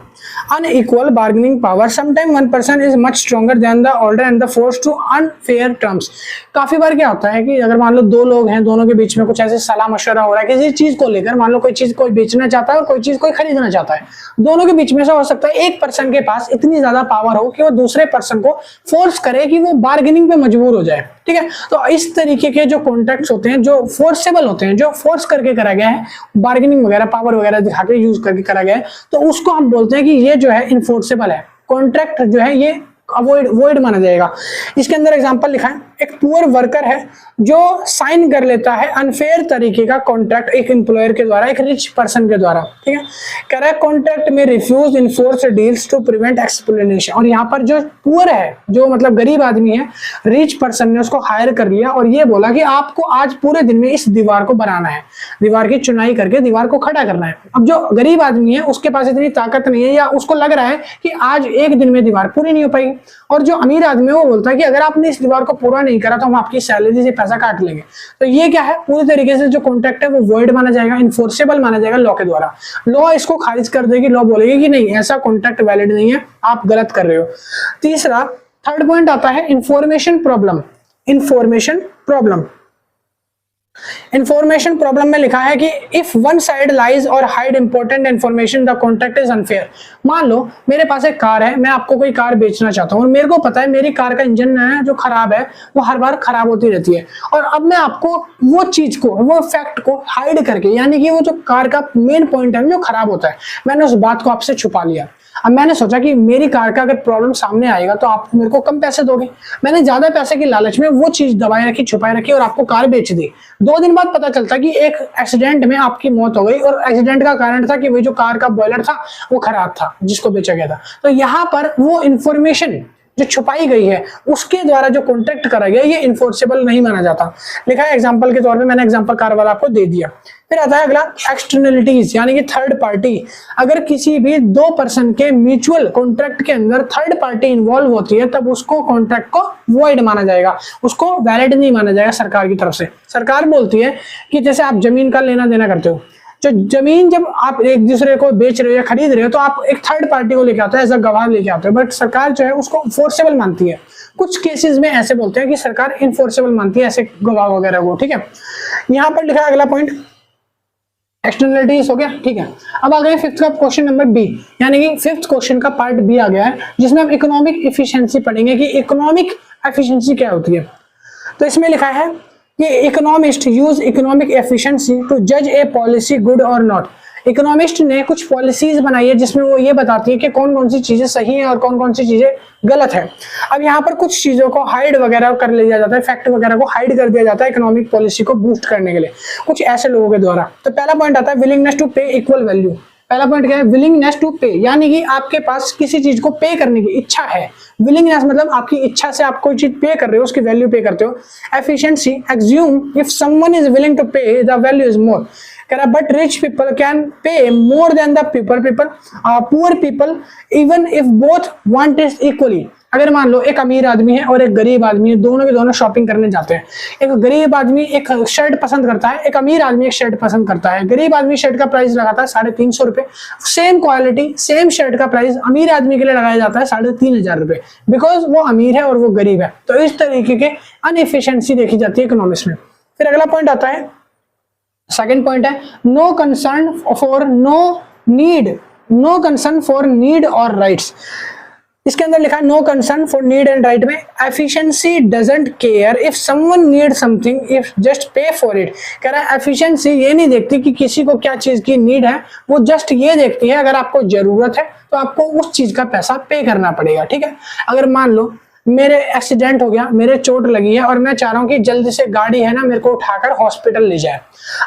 Unequal bargaining power, sometime one person is much stronger than the order and the force to unfair terms. काफी बार क्या होता है कि अगर मान लो दो लोग हैं, दोनों के बीच में कुछ ऐसे सलाह मशवरा हो रहा है किसी चीज को लेकर, मान लो कोई चीज कोई बेचना चाहता है और कोई चीज कोई खरीदना चाहता है, दोनों के बीच में से हो सकता है एक पर्सन के पास इतनी ज्यादा पावर हो कि वो दूसरे पर्सन को फोर्स करे कि वो बार्गेनिंग पे मजबूर हो जाए, ठीक है। तो इस तरीके के जो कॉन्ट्रैक्ट्स होते हैं जो फोर्सेबल होते हैं, जो फोर्स करके करा गया है, बार्गेनिंग वगैरह पावर वगैरह दिखा के यूज करके करा गया है, तो उसको हम बोलते हैं कि ये जो है इन्फोर्सेबल है, कॉन्ट्रैक्ट जो है ये वॉइड माना जाएगा। इसके अंदर एग्जांपल लिखा है एक पुअर वर्कर है जो साइन कर लेता है अनफेयर तरीके का कॉन्ट्रैक्ट एक एम्प्लॉयर के द्वारा, एक रिच पर्सन के द्वारा, ठीक है। कह रहा है कॉन्ट्रैक्ट में refuse enforce deals to prevent explanation. और यहाँ पर जो पुअर है, जो मतलब गरीब आदमी है, रिच पर्सन ने उसको हायर कर लिया और ये बोला कि आपको आज पूरे दिन में इस दीवार को बनाना है, दीवार की चुनाई करके दीवार को खड़ा करना है। अब जो गरीब आदमी है उसके पास इतनी ताकत नहीं है, या उसको लग रहा है कि आज एक दिन में दीवार पूरी नहीं हो पाएगी, और जो अमीर आदमी है वो बोलता है कि अगर आपने इस दीवार को पूरा नहीं करा तो हम आपकी सैलरी से पैसा काट लेंगे। तो ये क्या है, पूरी तरीके से जो कॉन्ट्रैक्ट है वो वॉइड माना जाएगा, इनफोर्सेबल माना जाएगा लॉ के द्वारा। लॉ इसको खारिज कर देगी, लॉ बोलेगी कि नहीं, ऐसा कॉन्ट्रैक्ट वैलिड नहीं है, आप गलत कर रहे हो। तीसरा, थर्ड पॉइंट आता है information problem. Information problem, information problem में लिखा है कि इफ वन साइड लाइज और hide important information the contract is unfair. मान लो मेरे पास एक कार है, मैं आपको कोई कार बेचना चाहता हूँ और मेरे को पता है मेरी कार का इंजन है जो खराब है, वो हर बार खराब होती रहती है, और अब मैं आपको वो चीज को, वो फैक्ट को हाइड करके, यानी कि वो जो कार का मेन पॉइंट है जो खराब होता है, मैंने उस बात को आपसे छुपा लिया। अब मैंने सोचा कि मेरी कार का अगर प्रॉब्लम सामने आएगा तो आप मेरे को कम पैसे दोगे, मैंने ज्यादा पैसे की लालच में वो चीज दबाए रखी, छुपाए रखी और आपको कार बेच दी। 2 दिन बाद पता चलता कि एक एक्सीडेंट में आपकी मौत हो गई, और एक्सीडेंट का कारण था कि वही जो कार का बॉयलर था वो खराब था जिसको बेचा गया था। तो यहाँ पर वो इंफॉर्मेशन जो छुपाई गई है उसके द्वारा जो कॉन्ट्रैक्ट करा गया, ये इन्फोर्सेबल नहीं माना जाता। लिखा है एग्जांपल के तौर पे, मैंने एग्जांपल कार वाला आपको दे दिया। फिर आता है अगला एक्सटर्नलिटीज, यानी कि थर्ड पार्टी। अगर किसी भी 2 पर्सन के म्यूचुअल कॉन्ट्रैक्ट के अंदर थर्ड पार्टी इन्वॉल्व होती है तब उसको कॉन्ट्रैक्ट को वॉइड माना जाएगा, उसको वैलिड नहीं माना जाएगा सरकार की तरफ से। सरकार बोलती है कि जैसे आप जमीन का लेना देना करते हो, जो जमीन जब आप एक दूसरे को बेच रहे हो या खरीद रहे हो तो आप एक थर्ड पार्टी को लेके आते हो, एज अ गवाह लेके आते हो, बट सरकार जो है उसको फोर्सेबल मानती है। कुछ केसेस में ऐसे बोलते हैं कि सरकार इनफोर्सेबल मानती है ऐसे गवाह वगैरह को, ठीक है। यहाँ पर लिखा है अगला पॉइंट एक्सटर्नलिटीज हो गया, ठीक है। अब आ गए 5th का क्वेश्चन नंबर बी, यानी कि 5th क्वेश्चन का पार्ट बी आ गया है, जिसमें हम इकोनॉमिक एफिशिएंसी पढ़ेंगे कि इकोनॉमिक एफिशिएंसी क्या होती है। तो इसमें लिखा है कि economist use economic efficiency to जज ए पॉलिसी गुड और नॉट। इकोनॉमिस्ट ने कुछ पॉलिसीज बनाई है जिसमें वो ये बताती है कि कौन कौन सी चीजें सही है और कौन कौन सी चीजें गलत है। अब यहाँ पर कुछ चीजों को हाइड वगैरह कर लिया जाता है, फैक्ट वगैरह को हाइड कर दिया जाता है इकोनॉमिक पॉलिसी को बूस्ट करने के लिए कुछ ऐसे लोगों के द्वारा। तो पहला पॉइंट आता है विलिंगनेस टू पे इक्वल वैल्यू। पहला पॉइंट क्या है, विलिंगनेस टू पे, यानी कि आपके पास किसी चीज को पे करने की इच्छा है। विलिंगनेस मतलब आपकी इच्छा से आप कोई चीज पे कर रहे हो, उसकी वैल्यू पे करते हो। Efficiency, assume if someone is willing to pay the value is more. कह रहा but rich people can pay more than the poor people even if both want it equally. अगर मान लो एक अमीर आदमी है और एक गरीब आदमी है, दोनों के दोनों शॉपिंग करने जाते हैं। एक गरीब आदमी एक शर्ट पसंद करता है, एक अमीर आदमी एक शर्ट पसंद करता है। गरीब आदमी शर्ट का प्राइस लगाता है 350 रुपए, सेम क्वालिटी सेम शर्ट का प्राइस अमीर आदमी के लिए लगाया जाता है 3500 रुपए, बिकॉज वो अमीर है और वो गरीब है। तो इस तरीके के अनएफिशिएंसी देखी जाती है इकोनॉमिक्स में। फिर अगला पॉइंट आता है, सेकंड पॉइंट है नो कंसर्न फॉर नीड और राइट्स। इसके अंदर लिखा है no concern for need and right में efficiency doesn't care if someone need something if just pay for it. कह रहा है एफिशिएंसी ये नहीं देखती कि किसी को क्या चीज की नीड है, वो जस्ट ये देखती है अगर आपको जरूरत है तो आपको उस चीज का पैसा पे करना पड़ेगा, ठीक है। अगर मान लो मेरे एक्सीडेंट हो गया, मेरे चोट लगी है और मैं चाह रहा हूँ कि जल्दी से गाड़ी है ना मेरे को उठाकर हॉस्पिटल ले जाए।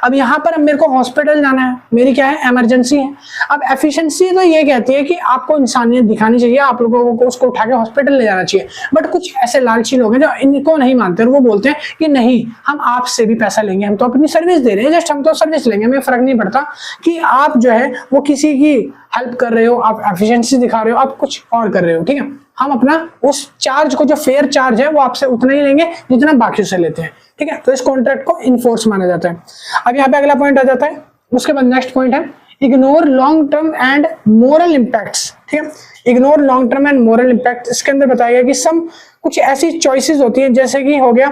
अब यहाँ पर अब मेरे को हॉस्पिटल जाना है, मेरी क्या है इमरजेंसी है। अब एफिशिएंसी तो ये कहती है कि आपको इंसानियत दिखानी चाहिए, आप लोगों को उसको उठा के हॉस्पिटल ले जाना चाहिए। बट कुछ ऐसे लालची लोग हैं जो इनको नहीं मानते, वो बोलते हैं कि नहीं हम आपसे भी पैसा लेंगे, हम तो अपनी सर्विस दे रहे हैं, जस्ट हम तो सर्विस लेंगे, हमें फर्क नहीं पड़ता कि आप जो है वो किसी की हेल्प कर रहे हो, आप एफिशिएंसी दिखा रहे हो, आप कुछ और कर रहे हो, ठीक है। हम अपना उस चार्ज को, जो फेयर चार्ज है वो आपसे उतना ही लेंगे जितना बाकी से लेते हैं, ठीक है। तो इस कॉन्ट्रैक्ट को इनफोर्स माना जाता है। अब यहाँ पे अगला पॉइंट आ जाता है, उसके बाद नेक्स्ट पॉइंट है ignore long term and moral impacts, ठीक है। Ignore long term and moral impact, इसके अंदर बताया गया कि कुछ ऐसी चॉइसेस होती है, जैसे कि हो गया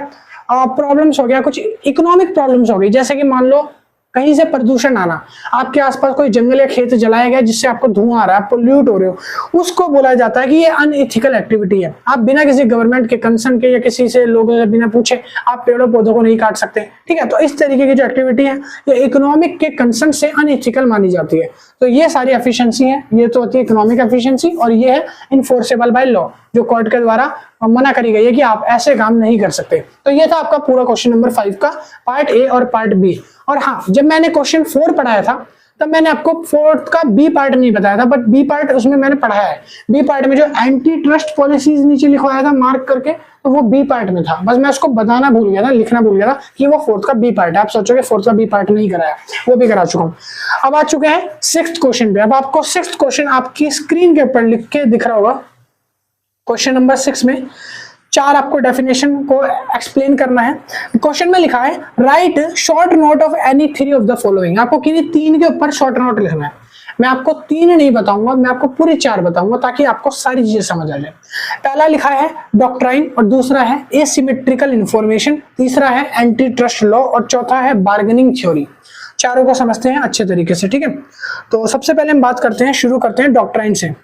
प्रॉब्लम्स हो गया, कुछ इकोनॉमिक प्रॉब्लम्स हो गई, जैसे कि मान लो कहीं से प्रदूषण आना, आपके आसपास कोई जंगल या खेत जलाया गया जिससे आपको धुआं आ रहा है, आप पोल्यूट हो रहे हो, उसको बोला जाता है कि ये अनइथिकल एक्टिविटी है। आप बिना किसी गवर्नमेंट के कंसर्न के या किसी से लोगों से बिना पूछे आप पेड़ों पौधों को नहीं काट सकते, ठीक है। तो इस तरीके की जो एक्टिविटी है ये इकोनॉमिक के कंसर्न से अनइथिकल मानी जाती है। तो ये सारी एफिशिएंसी है, ये तो होती है इकोनॉमिक एफिशिएंसी, और ये है इनफोर्सेबल बाय लॉ, जो कोर्ट के द्वारा मना करी गई है कि आप ऐसे काम नहीं कर सकते। तो ये था आपका पूरा क्वेश्चन नंबर 5 का पार्ट ए और पार्ट बी। और हाँ, जब मैंने क्वेश्चन 4 पढ़ाया था तब मैंने आपको 4th का बी पार्ट नहीं बताया था, बट बी पार्ट उसमें मैंने पढ़ाया है। बी पार्ट में जो एंटी ट्रस्ट पॉलिसीज नीचे लिखवाया था मार्क करके, तो वो बी पार्ट में था। बस मैं उसको बताना भूल गया था, लिखना भूल गया था कि वो 4th का बी पार्ट है। आप सोचोगे 4th का बी पार्ट नहीं कराया, वो भी करा चुका हूँ। अब आ चुके हैं 6th क्वेश्चन पे। अब आपको 6th क्वेश्चन आपकी स्क्रीन के ऊपर लिख के दिख रहा होगा। क्वेश्चन नंबर 6 में 4 आपको डेफिनेशन को एक्सप्लेन करना है। क्वेश्चन में लिखा है right short note of any 3 of the following. आपको किन्हीं 3 के ऊपर शॉर्ट नोट लिखना है। मैं आपको 3 नहीं बताऊंगा, मैं आपको पूरी 4 बताऊंगा ताकि आपको सारी चीजें समझ आ जाए। पहला लिखा है डॉक्ट्राइन, और दूसरा है एसिमेट्रिकल इंफॉर्मेशन, तीसरा है एंटी ट्रस्ट लॉ, और चौथा है बार्गेनिंग थ्योरी। चारों को समझते हैं अच्छे तरीके से, ठीक है। तो सबसे पहले हम बात करते हैं, शुरू करते हैं डॉक्ट्राइन से।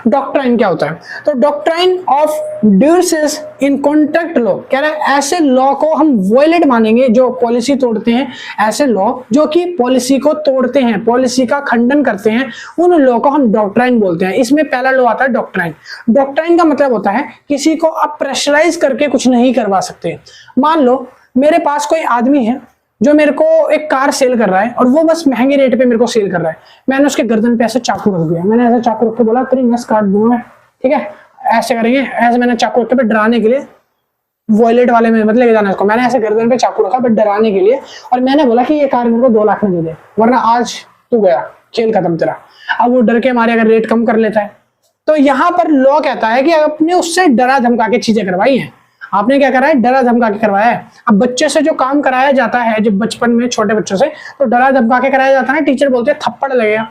डॉक्ट्राइन क्या होता है? तो doctrine of duress in contract law कह रहा है ऐसे लॉ को हम वॉयलेट मानेंगे जो पॉलिसी तोड़ते हैं। ऐसे लॉ जो कि पॉलिसी को तोड़ते हैं, पॉलिसी का खंडन करते हैं, उन लॉ को हम डॉक्ट्राइन बोलते हैं। इसमें पहला लॉ आता है डॉक्ट्राइन। डॉक्ट्राइन का मतलब होता है किसी को आप प्रेशराइज करके कुछ नहीं करवा सकते। मान लो मेरे पास कोई आदमी है जो मेरे को एक कार सेल कर रहा है और वो बस महंगे रेट पे मेरे को सेल कर रहा है। मैंने उसके गर्दन पे ऐसे चाकू रख दिया, मैंने ऐसे चाकू रख के बोला तेरी नस काट दूंगा, ठीक है, ऐसे करेंगे, ऐसे मैंने चाकू रख के डराने के लिए, वॉयलेट वाले में मतलब जाना इसको, मैंने ऐसे गर्दन पे चाकू रखा बट डराने के लिए, और मैंने बोला कि ये कार मेरे को 2 लाख में दे दे वरना आज तू गया, खेल खत्म तेरा। अब वो डर के मारे अगर रेट कम कर लेता है, तो यहाँ पर लॉ कहता है कि आपने उससे डरा धमका के चीजें करवाई हैं। आपने क्या करा है? डरा धमका के करवाया है। अब बच्चे से जो काम कराया जाता है, जब बचपन में छोटे बच्चों से तो डरा धमका के कराया जाता है, टीचर बोलते हैं थप्पड़ लगेगा,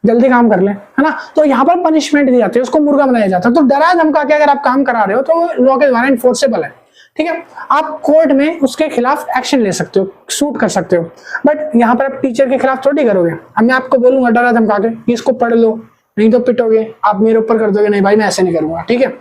जल्दी काम कर ले, है ना। तो यहाँ पर पनिशमेंट दी जाती है, उसको मुर्गा बनाया जाता है। तो डरा धमका के अगर आप काम करा रहे हो तो वो लॉ के द्वारा इन्फोर्सेबल है, ठीक है। आप कोर्ट में उसके खिलाफ एक्शन ले सकते हो, सूट कर सकते हो, बट यहाँ पर आप टीचर के खिलाफ थोड़ी करोगे। अब मैं आपको बोलूंगा डरा धमका के कि इसको पढ़ लो नहीं तो पिटोगे, आप मेरे ऊपर कर दोगे, नहीं भाई मैं ऐसे नहीं करूंगा, ठीक है।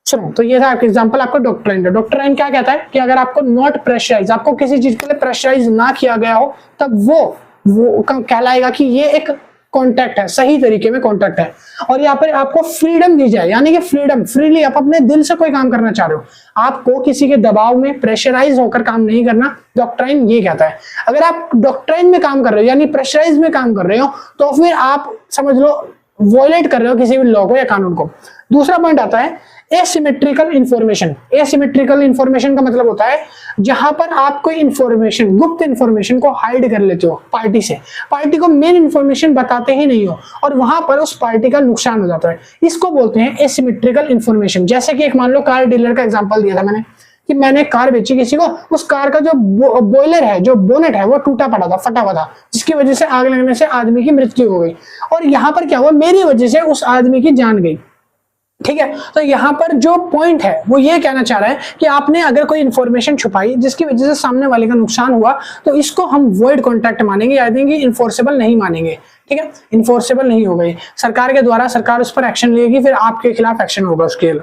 सुनो, तो ये था एग्जांपल आपका डॉक्ट्राइन का। डॉक्ट्राइन क्या कहता है कि अगर आपको नॉट प्रेशराइज, आपको किसी चीज के लिए प्रेशराइज ना किया गया हो, तब वो कहलाएगा कि ये एक कॉन्ट्रैक्ट है, सही तरीके में कॉन्ट्रैक्ट है। और यहाँ पर आपको फ्रीडम दी जाए, यानी कि फ्रीडम, फ्रीली आप अपने दिल से कोई काम करना चाह रहे हो, आपको किसी के दबाव में प्रेशराइज होकर काम नहीं करना, डॉक्ट्राइन ये कहता है। अगर आप डॉक्ट्राइन में काम कर रहे हो यानी प्रेशराइज में काम कर रहे हो, तो फिर आप समझ लो वॉयलेट कर रहे हो किसी भी लॉ को या कानून को। दूसरा पॉइंट आता है एसिमेट्रिकल इंफॉर्मेशन। एसिमेट्रिकल इंफॉर्मेशन का मतलब होता है जहां पर आप कोई इंफॉर्मेशन, गुप्त इंफॉर्मेशन को हाइड कर लेते हो पार्टी से, पार्टी को मेन इंफॉर्मेशन बताते ही नहीं हो और वहां पर उस पार्टी का नुकसान हो जाता है, इसको बोलते हैं एसिमेट्रिकल इंफॉर्मेशन। जैसे कि एक मान लो कार डीलर का एग्जांपल दिया था मैंने कि मैंने कार बेची किसी को, उस कार का जो बॉयलर है, जो बोनेट है, वो टूटा पड़ा था, फटा हुआ था, जिसकी वजह से आग लगने से आदमी की मृत्यु हो गई। और यहाँ पर क्या हुआ, मेरी वजह से उस आदमी की जान गई, ठीक है। तो यहाँ पर जो पॉइंट है वो ये कहना चाह रहा है कि आपने अगर कोई इंफॉर्मेशन छुपाई जिसकी वजह से सामने वाले का नुकसान हुआ, तो इसको हम वॉइड कॉन्ट्रैक्ट मानेंगे, यानी कि इन्फोर्सेबल नहीं मानेंगे, ठीक है। इन्फोर्सेबल नहीं हो गई, सरकार के द्वारा सरकार उस पर एक्शन लेगी, फिर आपके खिलाफ एक्शन होगा उसके।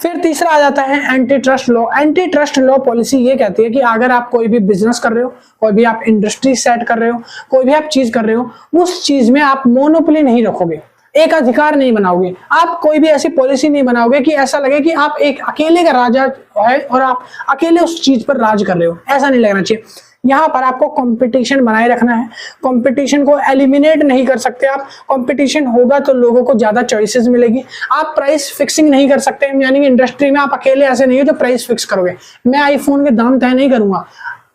फिर तीसरा आ जाता है anti trust law. Anti trust law policy ये कहती है कि अगर आप कोई भी बिजनेस कर रहे हो, कोई भी आप इंडस्ट्री सेट कर रहे हो, कोई भी आप चीज कर रहे हो, उस चीज में आप मोनोपोली नहीं रखोगे, एक अधिकार नहीं बनाओगे, आप कोई भी ऐसी पॉलिसी नहीं बनाओगे कि ऐसा लगे कि आप एक अकेले का राजा है और आप अकेले उस चीज पर राज कर रहे हो, ऐसा नहीं लगना चाहिए। यहाँ पर आपको कंपटीशन बनाए रखना है, कंपटीशन को एलिमिनेट नहीं कर सकते आप। कंपटीशन होगा तो लोगों को ज्यादा चॉइसेस मिलेगी। आप प्राइस फिक्सिंग नहीं कर सकते, यानी कि इंडस्ट्री में आप अकेले ऐसे नहीं हो जो प्राइस फिक्स करोगे। मैं आईफोन के दाम तय नहीं करूंगा,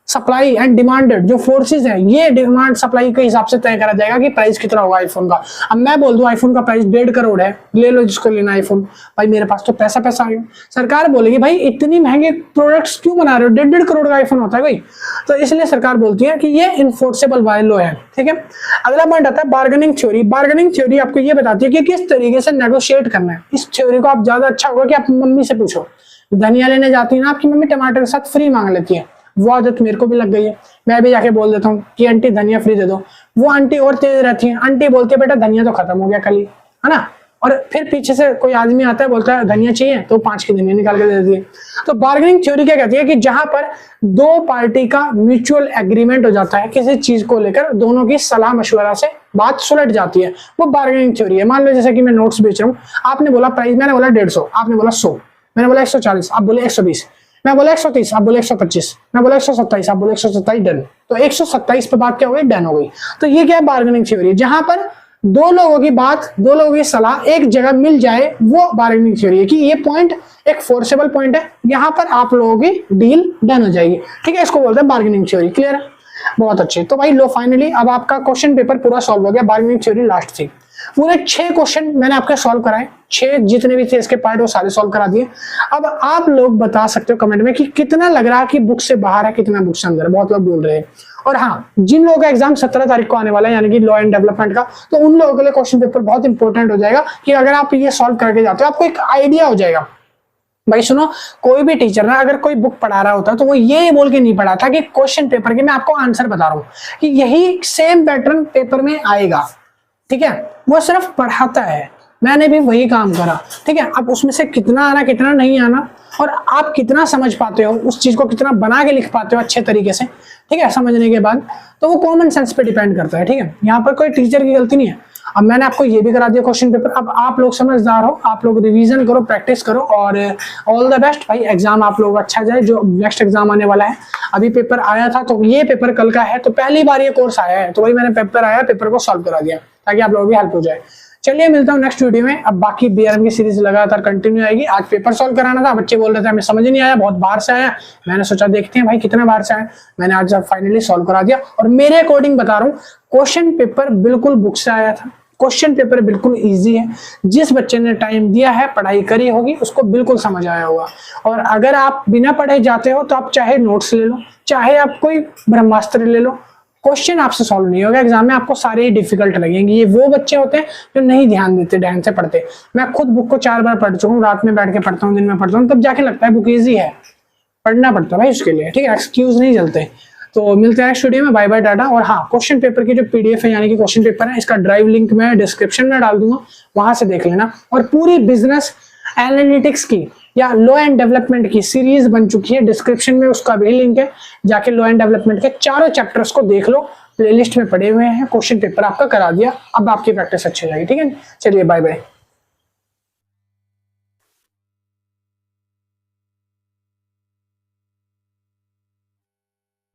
सप्लाई एंड डिमांडेड जो फोर्सेस है, ये डिमांड सप्लाई के हिसाब से तय करा जाएगा कि प्राइस कितना होगा आईफोन का। अब मैं बोल दूं आईफोन का प्राइस 1.5 करोड़ है, ले लो जिसको लेना आईफोन, भाई मेरे पास तो पैसा आ गया। सरकार बोलेगी भाई इतनी महंगे प्रोडक्ट्स क्यों बना रहे हो, 1.5 करोड़ का आईफोन होता है भाई, तो इसलिए सरकार बोलती है कि ये इन्फोर्सेबल वायलो है, ठीक है। अगला पॉइंट आता है बार्गेनिंग थ्योरी। बार्गेनिंग थ्योरी आपको ये बताती है कि किस तरीके से नेगोशिएट करना है। इस थ्योरी को आप ज्यादा अच्छा होगा कि आप मम्मी से पूछो, धनिया लेने जाती है ना आपकी मम्मी, टमाटर के साथ फ्री मांग लेती है, वो आदत मेरे को भी लग गई है। मैं भी जाके बोल देता हूँ कि आंटी धनिया फ्री दे दो, वो आंटी और तेज रहती है, आंटी बोलती है बेटा धनिया तो खत्म हो गया कल ही, है ना। और फिर पीछे से कोई आदमी आता है बोलता है धनिया चाहिए, तो 5 की धनिया निकाल के दे देती है। तो बार्गेनिंग थ्योरी क्या कहती है कि जहां पर 2 पार्टी का म्यूचुअल एग्रीमेंट हो जाता है किसी चीज को लेकर, दोनों की सलाह मशवरा से बात सुलट जाती है, वो बार्गेनिंग थ्योरी है। मान लो जैसे कि मैं नोट्स बेच रहा हूँ, आपने बोला प्राइस, मैंने बोला 150, आपने बोला 100, मैंने बोला 140, आप बोले 120, मैं बोला 130, आप बोले 125, मैं बोला 127, आप बोले 127, डन। तो 127 पे बात क्या हो गई, डन हो गई। तो ये क्या है, बार्गेनिंग थ्योरी, जहां पर दो लोगों की बात, दो लोगों की सलाह एक जगह मिल जाए, वो बार्गेनिंग थ्योरी है कि ये पॉइंट एक फोर्सेबल पॉइंट है, यहां पर आप लोगों की डील डन हो जाएगी। ठीक है, इसको बोलते हैं बार्गेनिंग थ्योरी। क्लियर है, बहुत अच्छे। तो भाई लो, फाइनली अब आपका क्वेश्चन पेपर पूरा सॉल्व हो गया। बार्गेनिंग थ्योरी लास्ट थी। पूरे 6 क्वेश्चन मैंने आपके सॉल्व कराए, 6 जितने भी थे इसके पार्ट वो सारे सॉल्व करा दिए। अब आप लोग बता सकते हो कमेंट में कि कितना लग रहा है कि बुक से बाहर है, कितना बुक से अंदर है। बहुत लोग बोल रहे हैं। और हाँ, जिन लोगों का एग्जाम 17 तारीख को आने वाला है, यानी कि लॉ एंड डेवलपमेंट का, तो उन लोगों के लिए क्वेश्चन पेपर बहुत इंपॉर्टेंट हो जाएगा कि अगर आप ये सॉल्व करके जाते हो, आपको एक आइडिया हो जाएगा। भाई सुनो, कोई भी टीचर ना अगर कोई बुक पढ़ा रहा होता तो वो ये बोल के नहीं पढ़ा था कि क्वेश्चन पेपर के मैं आपको आंसर बता रहा हूं कि यही सेम पैटर्न पेपर में आएगा। ठीक है, वो सिर्फ पढ़ाता है, मैंने भी वही काम करा। ठीक है, अब उसमें से कितना आना कितना नहीं आना, और आप कितना समझ पाते हो उस चीज को, कितना बना के लिख पाते हो अच्छे तरीके से, ठीक है, समझने के बाद, तो वो कॉमन सेंस पे डिपेंड करता है। ठीक है, यहाँ पर कोई टीचर की गलती नहीं है। अब मैंने आपको ये भी करा दिया क्वेश्चन पेपर। अब आप लोग समझदार हो, आप लोग रिवीजन करो, प्रैक्टिस करो, और ऑल द बेस्ट भाई। एग्जाम आप लोग अच्छा जाए, जो नेक्स्ट एग्जाम आने वाला है। अभी पेपर आया था, तो ये पेपर कल का है, तो पहली बार ये कोर्स आया है, तो वही मैंने पेपर आया, पेपर को सॉल्व करा दिया ताकि आप लोगों की हेल्प हो जाए। चलिए मिलता हूँ नेक्स्ट वीडियो में। अब बाकी बीआरएम की सीरीज लगातार कंटिन्यू आएगी। आज पेपर सॉल्व कराना था, बच्चे बोल रहे थे हमें समझ नहीं आया, बहुत बाहर से आया। मैंने सोचा देखते हैं भाई कितना बाहर से आया। मैंने आज फाइनली सॉल्व करा दिया, और मेरे अकॉर्डिंग बता रहा हूँ, क्वेश्चन पेपर बिल्कुल बुक से आया था। क्वेश्चन पेपर बिल्कुल इजी है। जिस बच्चे ने टाइम दिया है, पढ़ाई करी होगी, उसको बिल्कुल समझ आया होगा। और अगर आप बिना पढ़े जाते हो तो आप चाहे नोट्स ले लो, चाहे आप कोई ब्रह्मास्त्र ले लो, क्वेश्चन आपसे सॉल्व नहीं होगा एग्जाम में, आपको सारे ही डिफिकल्ट लगेंगे। ये वो बच्चे होते हैं जो नहीं ध्यान देते, ध्यान से पढ़ते। मैं खुद बुक को 4 बार पढ़ चुका हूँ, रात में बैठ के पढ़ता हूँ, दिन में पढ़ता हूँ, तब जाके लगता है बुक इजी है। पढ़ना पड़ता है भाई उसके लिए। ठीक है, एक्सक्यूज नहीं चलते। तो मिलते हैं नेक्स्ट वीडियो में, बाय बाय टाटा। और हाँ, क्वेश्चन पेपर की जो पीडीएफ है, यानी कि क्वेश्चन पेपर है, इसका ड्राइव लिंक मैं डिस्क्रिप्शन में डाल दूंगा, वहां से देख लेना। और पूरी बिजनेस एनालिटिक्स की या लॉ एंड डेवलपमेंट की सीरीज बन चुकी है, डिस्क्रिप्शन में उसका भी लिंक है, जाके लॉ एंड डेवलपमेंट के 4 चैप्टर्स को देख लो, प्लेलिस्ट में पड़े हुए हैं। क्वेश्चन पेपर आपका करा दिया, अब आपकी प्रैक्टिस अच्छी हो जाएगी। ठीक है, चलिए बाय बाय।